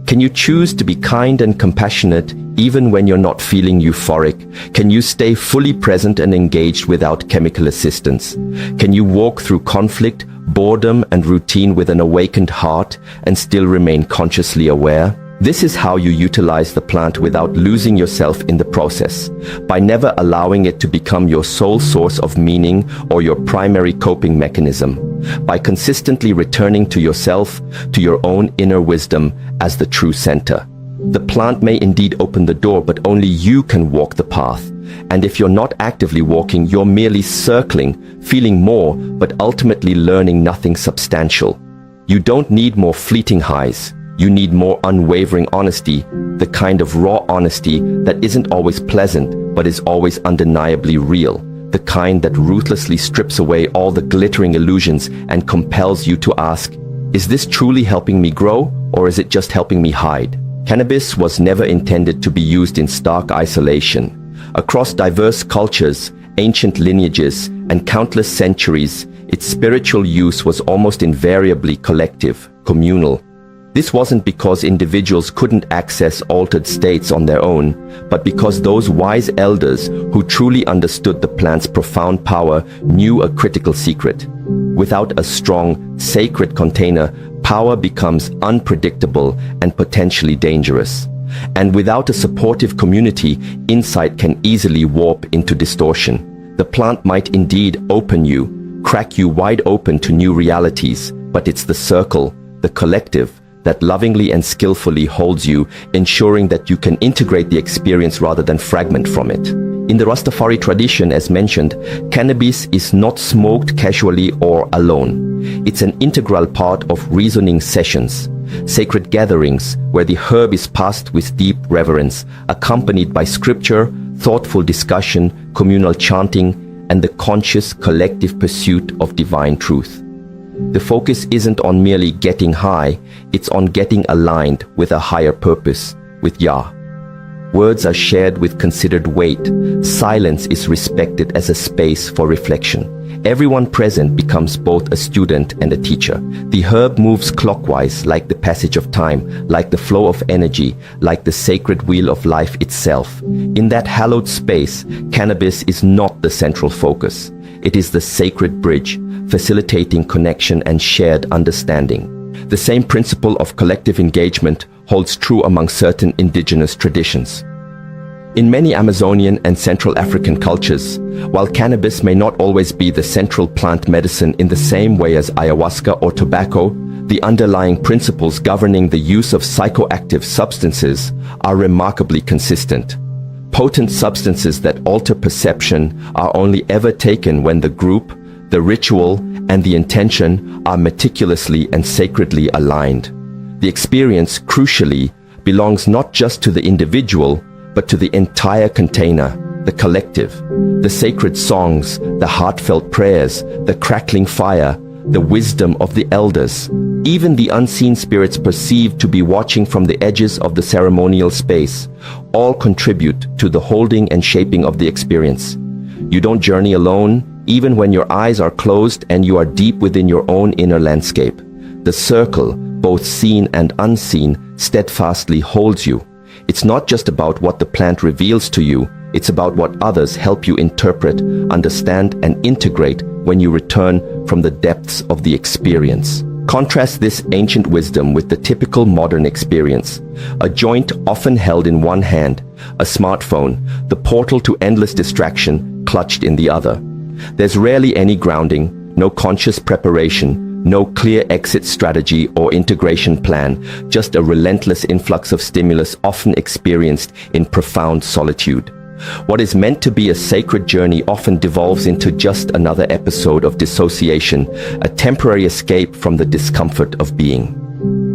Can you choose to be kind and compassionate even when you're not feeling euphoric? Can you stay fully present and engaged without chemical assistance? Can you walk through conflict, boredom, and routine with an awakened heart and still remain consciously aware? This is how you utilize the plant without losing yourself in the process, by never allowing it to become your sole source of meaning or your primary coping mechanism, by consistently returning to yourself, to your own inner wisdom as the true center. The plant may indeed open the door, but only you can walk the path. And if you're not actively walking, you're merely circling, feeling more, but ultimately learning nothing substantial. You don't need more fleeting highs. You need more unwavering honesty, the kind of raw honesty that isn't always pleasant, but is always undeniably real, the kind that ruthlessly strips away all the glittering illusions and compels you to ask, is this truly helping me grow, or is it just helping me hide? Cannabis was never intended to be used in stark isolation. Across diverse cultures, ancient lineages, and countless centuries, its spiritual use was almost invariably collective, communal. This wasn't because individuals couldn't access altered states on their own, but because those wise elders who truly understood the plant's profound power knew a critical secret. Without a strong, sacred container, power becomes unpredictable and potentially dangerous. And without a supportive community, insight can easily warp into distortion. The plant might indeed open you, crack you wide open to new realities, but it's the circle, the collective, that lovingly and skillfully holds you, ensuring that you can integrate the experience rather than fragment from it. In the Rastafari tradition, as mentioned, cannabis is not smoked casually or alone. It's an integral part of reasoning sessions, sacred gatherings where the herb is passed with deep reverence, accompanied by scripture, thoughtful discussion, communal chanting, and the conscious collective pursuit of divine truth. The focus isn't on merely getting high, it's on getting aligned with a higher purpose, with Yah. Words are shared with considered weight. Silence is respected as a space for reflection. Everyone present becomes both a student and a teacher. The herb moves clockwise, like the passage of time, like the flow of energy, like the sacred wheel of life itself. In that hallowed space, cannabis is not the central focus. It is the sacred bridge, facilitating connection and shared understanding. The same principle of collective engagement holds true among certain indigenous traditions. In many Amazonian and Central African cultures, while cannabis may not always be the central plant medicine in the same way as ayahuasca or tobacco, the underlying principles governing the use of psychoactive substances are remarkably consistent. Potent substances that alter perception are only ever taken when the group, the ritual, and the intention are meticulously and sacredly aligned. The experience, crucially, belongs not just to the individual, but to the entire container, the collective. The sacred songs, the heartfelt prayers, the crackling fire, the wisdom of the elders, even the unseen spirits perceived to be watching from the edges of the ceremonial space, all contribute to the holding and shaping of the experience. You don't journey alone, even when your eyes are closed and you are deep within your own inner landscape. The circle, both seen and unseen, steadfastly holds you. It's not just about what the plant reveals to you, it's about what others help you interpret, understand, and integrate when you return from the depths of the experience. Contrast this ancient wisdom with the typical modern experience. A joint often held in one hand, a smartphone, the portal to endless distraction clutched in the other. There's rarely any grounding, no conscious preparation, no clear exit strategy or integration plan, just a relentless influx of stimulus often experienced in profound solitude. What is meant to be a sacred journey often devolves into just another episode of dissociation, a temporary escape from the discomfort of being.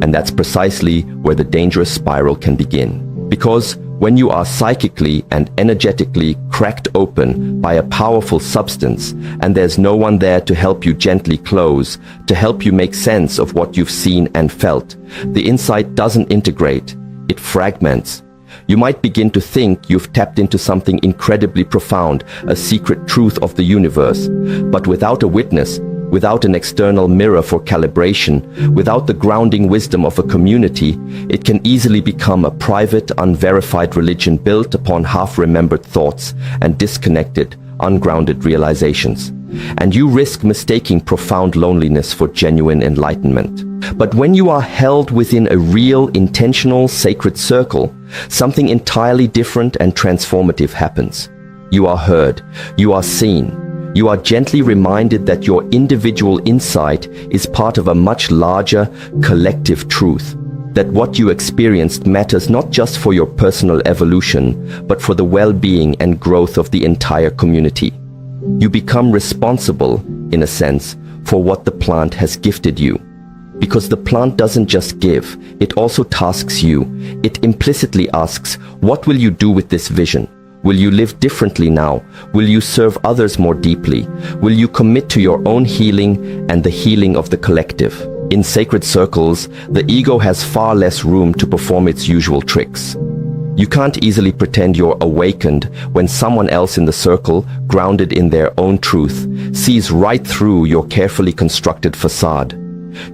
And that's precisely where the dangerous spiral can begin. Because when you are psychically and energetically cracked open by a powerful substance, and there's no one there to help you gently close, to help you make sense of what you've seen and felt, the insight doesn't integrate, it fragments. You might begin to think you've tapped into something incredibly profound, a secret truth of the universe, but without a witness, without an external mirror for calibration, without the grounding wisdom of a community, it can easily become a private, unverified religion built upon half-remembered thoughts and disconnected, ungrounded realizations. And you risk mistaking profound loneliness for genuine enlightenment. But when you are held within a real, intentional, sacred circle, something entirely different and transformative happens. You are heard, you are seen, you are gently reminded that your individual insight is part of a much larger, collective truth, that what you experienced matters not just for your personal evolution, but for the well-being and growth of the entire community. You become responsible, in a sense, for what the plant has gifted you. Because the plant doesn't just give, it also tasks you. It implicitly asks, what will you do with this vision? Will you live differently now? Will you serve others more deeply? Will you commit to your own healing and the healing of the collective? In sacred circles, the ego has far less room to perform its usual tricks. You can't easily pretend you're awakened when someone else in the circle, grounded in their own truth, sees right through your carefully constructed facade.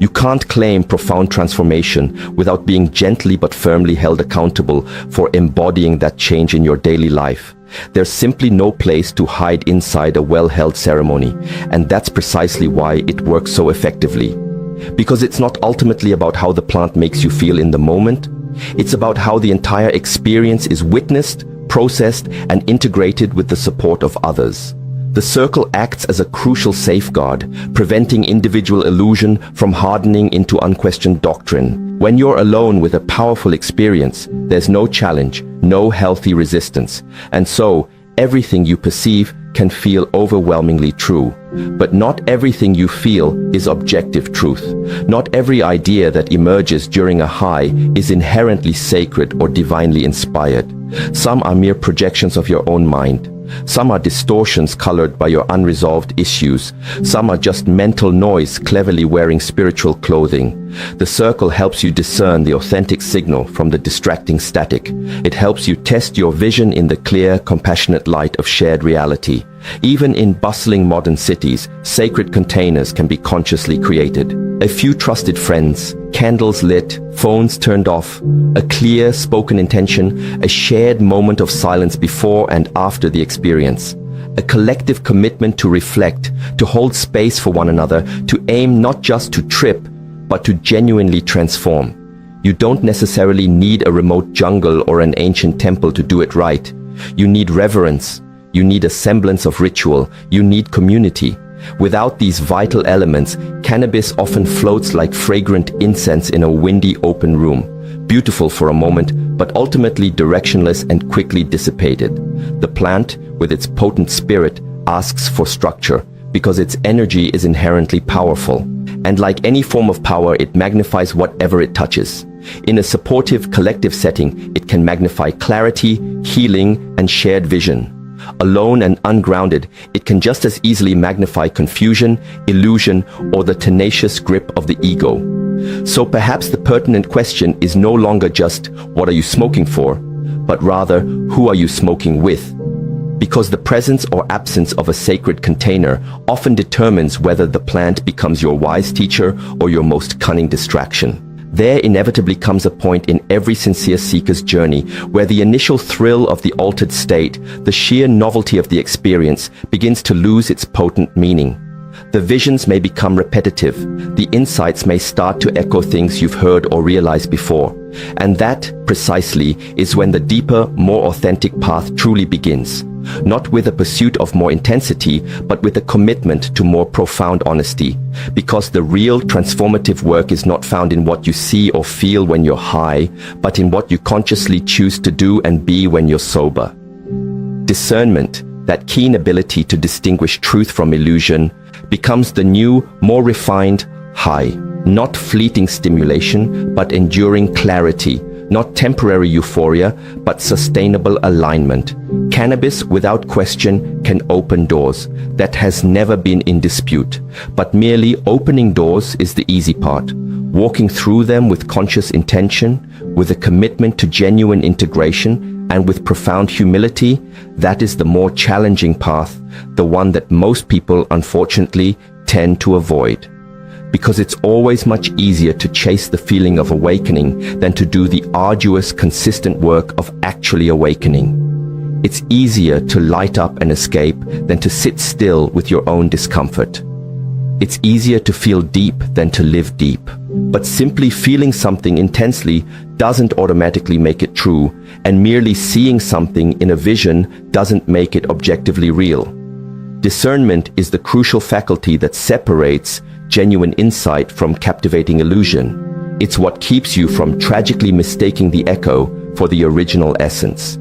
You can't claim profound transformation without being gently but firmly held accountable for embodying that change in your daily life. There's simply no place to hide inside a well-held ceremony, and that's precisely why it works so effectively. Because it's not ultimately about how the plant makes you feel in the moment. It's about how the entire experience is witnessed, processed, and integrated with the support of others. The circle acts as a crucial safeguard, preventing individual illusion from hardening into unquestioned doctrine. When you're alone with a powerful experience, there's no challenge, no healthy resistance, and so everything you perceive can feel overwhelmingly true. But not everything you feel is objective truth. Not every idea that emerges during a high is inherently sacred or divinely inspired. Some are mere projections of your own mind. Some are distortions colored by your unresolved issues. Some are just mental noise cleverly wearing spiritual clothing. The circle helps you discern the authentic signal from the distracting static. It helps you test your vision in the clear, compassionate light of shared reality. Even in bustling modern cities, sacred containers can be consciously created. A few trusted friends, candles lit, phones turned off, a clear spoken intention, a shared moment of silence before and after the experience. A collective commitment to reflect, to hold space for one another, to aim not just to trip, but to genuinely transform. You don't necessarily need a remote jungle or an ancient temple to do it right. You need reverence. You need a semblance of ritual. You need community. Without these vital elements, cannabis often floats like fragrant incense in a windy open room, beautiful for a moment, but ultimately directionless and quickly dissipated. The plant, with its potent spirit, asks for structure, because its energy is inherently powerful. And like any form of power, it magnifies whatever it touches. In a supportive, collective setting, it can magnify clarity, healing, and shared vision. Alone and ungrounded, it can just as easily magnify confusion, illusion, or the tenacious grip of the ego. So perhaps the pertinent question is no longer just, what are you smoking for? But rather, who are you smoking with? Because the presence or absence of a sacred container often determines whether the plant becomes your wise teacher or your most cunning distraction. There inevitably comes a point in every sincere seeker's journey where the initial thrill of the altered state, the sheer novelty of the experience, begins to lose its potent meaning. The visions may become repetitive. The insights may start to echo things you've heard or realized before. And that, precisely, is when the deeper, more authentic path truly begins. Not with a pursuit of more intensity, but with a commitment to more profound honesty. Because the real transformative work is not found in what you see or feel when you're high, but in what you consciously choose to do and be when you're sober. Discernment, that keen ability to distinguish truth from illusion, becomes the new, more refined high. Not fleeting stimulation, but enduring clarity. Not temporary euphoria, but sustainable alignment. Cannabis, without question, can open doors. That has never been in dispute. But merely opening doors is the easy part. Walking through them with conscious intention, with a commitment to genuine integration, and with profound humility, that is the more challenging path, the one that most people, unfortunately, tend to avoid. Because it's always much easier to chase the feeling of awakening than to do the arduous, consistent work of actually awakening. It's easier to light up and escape than to sit still with your own discomfort. It's easier to feel deep than to live deep. But simply feeling something intensely doesn't automatically make it true, and merely seeing something in a vision doesn't make it objectively real. Discernment is the crucial faculty that separates genuine insight from captivating illusion. It's what keeps you from tragically mistaking the echo for the original essence.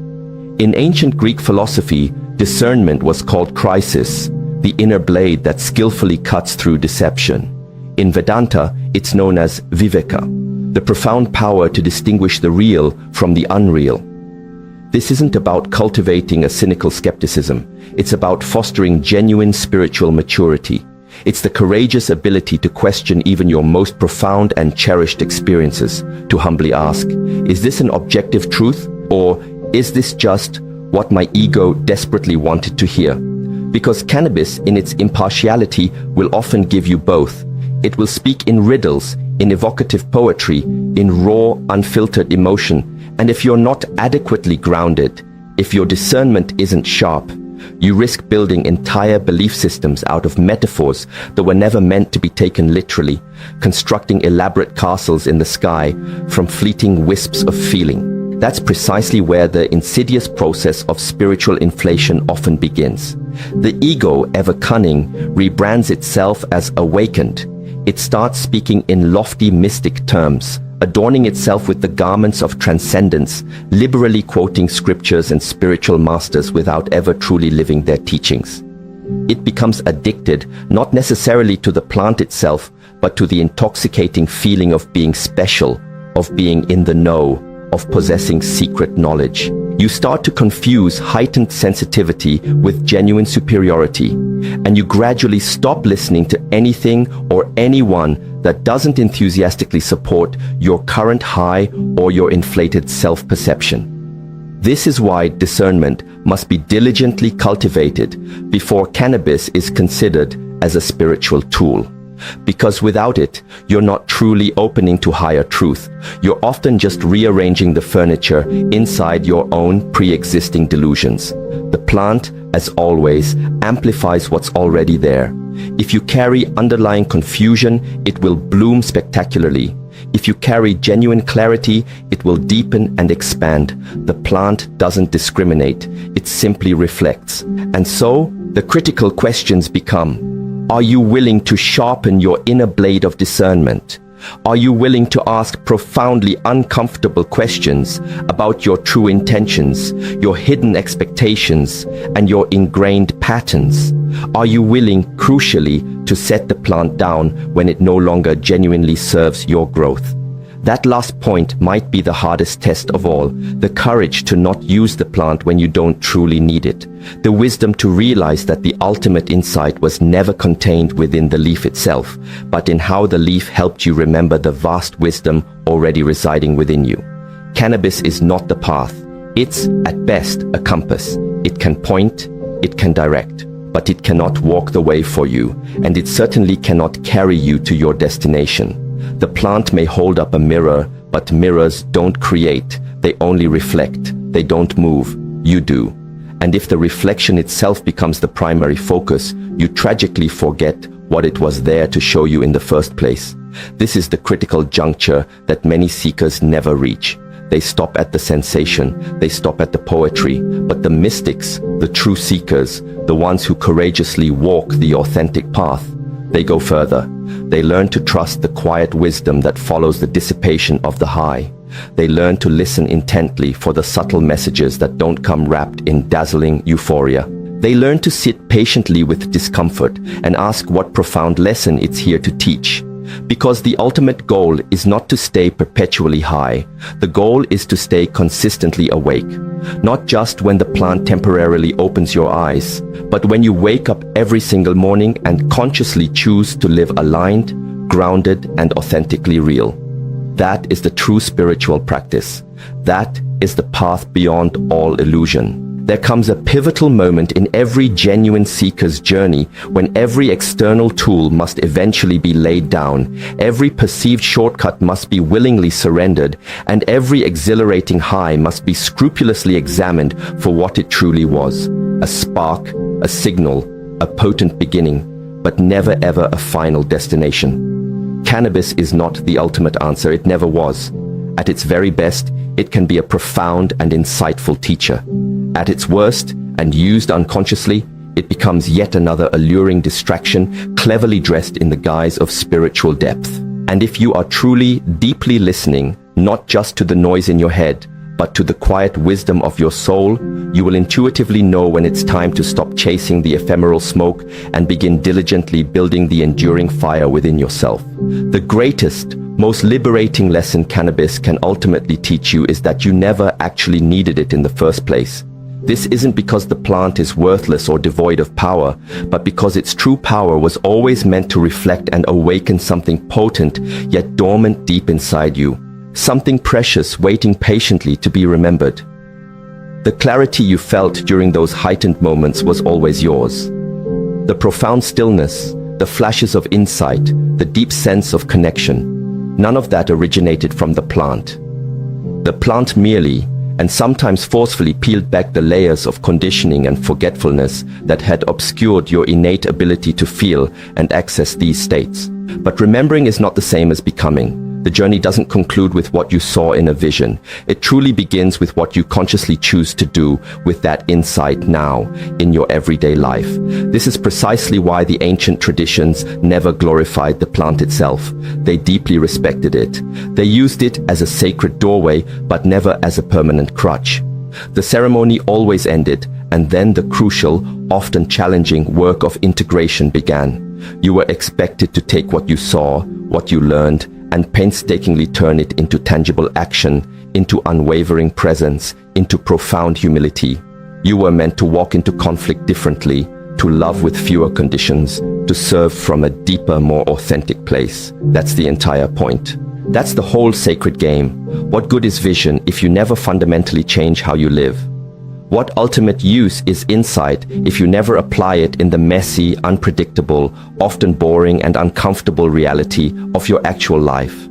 In ancient Greek philosophy, discernment was called chrysis, the inner blade that skillfully cuts through deception. In Vedanta, it's known as viveka, the profound power to distinguish the real from the unreal. This isn't about cultivating a cynical skepticism. It's about fostering genuine spiritual maturity. It's the courageous ability to question even your most profound and cherished experiences, to humbly ask, is this an objective truth, or is this just what my ego desperately wanted to hear? Because cannabis, in its impartiality, will often give you both. It will speak in riddles, in evocative poetry, in raw, unfiltered emotion. And if you're not adequately grounded, if your discernment isn't sharp, you risk building entire belief systems out of metaphors that were never meant to be taken literally, constructing elaborate castles in the sky from fleeting wisps of feeling. That's precisely where the insidious process of spiritual inflation often begins. The ego, ever cunning, rebrands itself as awakened. It starts speaking in lofty mystic terms, adorning itself with the garments of transcendence, liberally quoting scriptures and spiritual masters without ever truly living their teachings. It becomes addicted, not necessarily to the plant itself, but to the intoxicating feeling of being special, of being in the know, of possessing secret knowledge. You start to confuse heightened sensitivity with genuine superiority, and you gradually stop listening to anything or anyone that doesn't enthusiastically support your current high or your inflated self-perception. This is why discernment must be diligently cultivated before cannabis is considered as a spiritual tool. Because without it, you're not truly opening to higher truth. You're often just rearranging the furniture inside your own pre-existing delusions. The plant, as always, amplifies what's already there. If you carry underlying confusion, it will bloom spectacularly. If you carry genuine clarity, it will deepen and expand. The plant doesn't discriminate, it simply reflects. And so, the critical questions become: are you willing to sharpen your inner blade of discernment? Are you willing to ask profoundly uncomfortable questions about your true intentions, your hidden expectations, and your ingrained patterns? Are you willing, crucially, to set the plant down when it no longer genuinely serves your growth? That last point might be the hardest test of all, the courage to not use the plant when you don't truly need it, the wisdom to realize that the ultimate insight was never contained within the leaf itself, but in how the leaf helped you remember the vast wisdom already residing within you. Cannabis is not the path. It's, at best, a compass. It can point, it can direct, but it cannot walk the way for you, and it certainly cannot carry you to your destination. The plant may hold up a mirror, but mirrors don't create, they only reflect. They don't move, you do. And if the reflection itself becomes the primary focus, you tragically forget what it was there to show you in the first place. This is the critical juncture that many seekers never reach. They stop at the sensation, they stop at the poetry, but the mystics, the true seekers, the ones who courageously walk the authentic path, they go further. They learn to trust the quiet wisdom that follows the dissipation of the high. They learn to listen intently for the subtle messages that don't come wrapped in dazzling euphoria. They learn to sit patiently with discomfort and ask what profound lesson it's here to teach. Because the ultimate goal is not to stay perpetually high. The goal is to stay consistently awake. Not just when the plant temporarily opens your eyes, but when you wake up every single morning and consciously choose to live aligned, grounded, and authentically real. That is the true spiritual practice. That is the path beyond all illusion. There comes a pivotal moment in every genuine seeker's journey when every external tool must eventually be laid down, every perceived shortcut must be willingly surrendered, and every exhilarating high must be scrupulously examined for what it truly was. A spark, a signal, a potent beginning, but never ever a final destination. Cannabis is not the ultimate answer, it never was. At its very best, it can be a profound and insightful teacher. At its worst, and used unconsciously, it becomes yet another alluring distraction, cleverly dressed in the guise of spiritual depth. And if you are truly, deeply listening, not just to the noise in your head, but to the quiet wisdom of your soul, you will intuitively know when it's time to stop chasing the ephemeral smoke and begin diligently building the enduring fire within yourself. The greatest, most liberating lesson cannabis can ultimately teach you is that you never actually needed it in the first place. This isn't because the plant is worthless or devoid of power, but because its true power was always meant to reflect and awaken something potent yet dormant deep inside you. Something precious waiting patiently to be remembered. The clarity you felt during those heightened moments was always yours. The profound stillness, the flashes of insight, the deep sense of connection. None of that originated from the plant. The plant merely, and sometimes forcefully, peeled back the layers of conditioning and forgetfulness that had obscured your innate ability to feel and access these states. But remembering is not the same as becoming. The journey doesn't conclude with what you saw in a vision. It truly begins with what you consciously choose to do with that insight now in your everyday life. This is precisely why the ancient traditions never glorified the plant itself. They deeply respected it. They used it as a sacred doorway, but never as a permanent crutch. The ceremony always ended, and then the crucial, often challenging work of integration began. You were expected to take what you saw, what you learned, and painstakingly turn it into tangible action, into unwavering presence, into profound humility. You were meant to walk into conflict differently, to love with fewer conditions, to serve from a deeper, more authentic place. That's the entire point. That's the whole sacred game. What good is vision if you never fundamentally change how you live? What ultimate use is insight if you never apply it in the messy, unpredictable, often boring and uncomfortable reality of your actual life?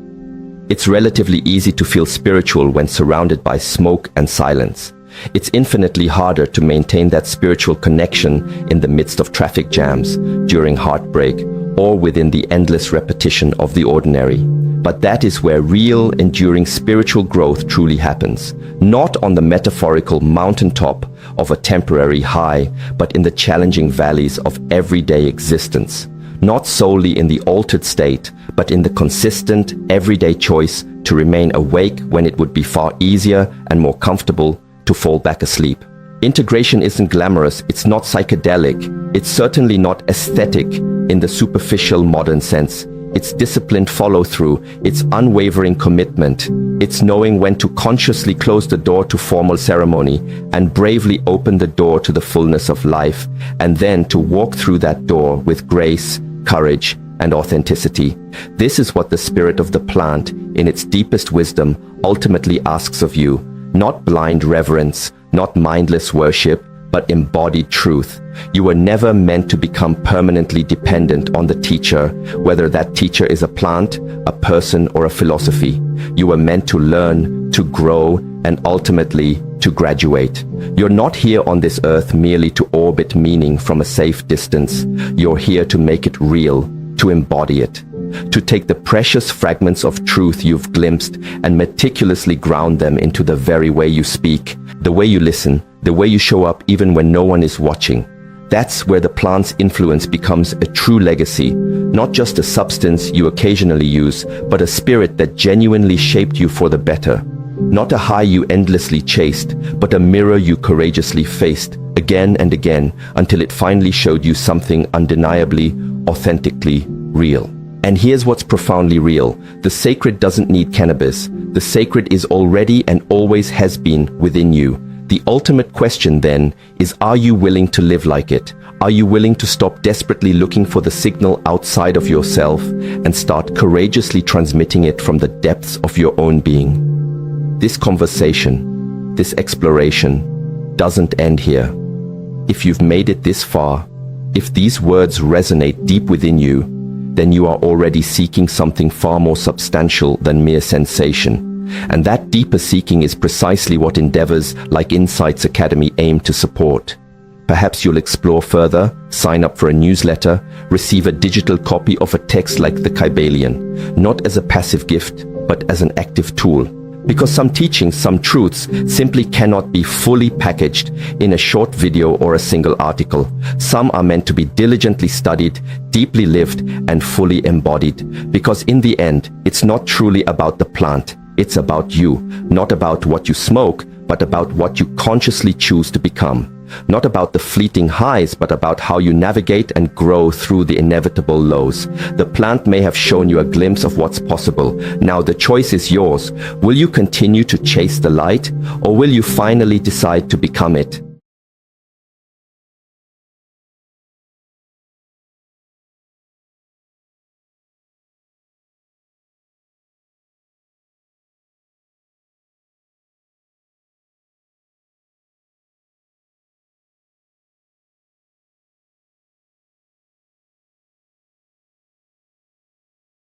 It's relatively easy to feel spiritual when surrounded by smoke and silence. It's infinitely harder to maintain that spiritual connection in the midst of traffic jams, during heartbreak, or within the endless repetition of the ordinary. But that is where real, enduring spiritual growth truly happens. Not on the metaphorical mountaintop of a temporary high, but in the challenging valleys of everyday existence. Not solely in the altered state, but in the consistent, everyday choice to remain awake when it would be far easier and more comfortable to fall back asleep. Integration isn't glamorous, it's not psychedelic, it's certainly not aesthetic in the superficial modern sense. It's disciplined follow-through, it's unwavering commitment, it's knowing when to consciously close the door to formal ceremony and bravely open the door to the fullness of life, and then to walk through that door with grace, courage, and authenticity. This is what the spirit of the plant, in its deepest wisdom, ultimately asks of you. Not blind reverence, not mindless worship, but embodied truth. You were never meant to become permanently dependent on the teacher, whether that teacher is a plant, a person, or a philosophy. You were meant to learn, to grow, and ultimately to graduate. You're not here on this earth merely to orbit meaning from a safe distance. You're here to make it real, to embody it. To take the precious fragments of truth you've glimpsed and meticulously ground them into the very way you speak, the way you listen, the way you show up even when no one is watching. That's where the plant's influence becomes a true legacy, not just a substance you occasionally use, but a spirit that genuinely shaped you for the better. Not a high you endlessly chased, but a mirror you courageously faced again and again until it finally showed you something undeniably, authentically real. And here's what's profoundly real. The sacred doesn't need cannabis. The sacred is already and always has been within you. The ultimate question then is, are you willing to live like it? Are you willing to stop desperately looking for the signal outside of yourself and start courageously transmitting it from the depths of your own being? This conversation, this exploration, doesn't end here. If you've made it this far, if these words resonate deep within you, then you are already seeking something far more substantial than mere sensation. And that deeper seeking is precisely what endeavors like Insights Academy aim to support. Perhaps you'll explore further, sign up for a newsletter, receive a digital copy of a text like the Kybalion, not as a passive gift, but as an active tool. Because some teachings, some truths, simply cannot be fully packaged in a short video or a single article. Some are meant to be diligently studied, deeply lived, and fully embodied. Because in the end, it's not truly about the plant. It's about you, not about what you smoke, but about what you consciously choose to become. Not about the fleeting highs, but about how you navigate and grow through the inevitable lows. The plant may have shown you a glimpse of what's possible. Now the choice is yours. Will you continue to chase the light, or will you finally decide to become it?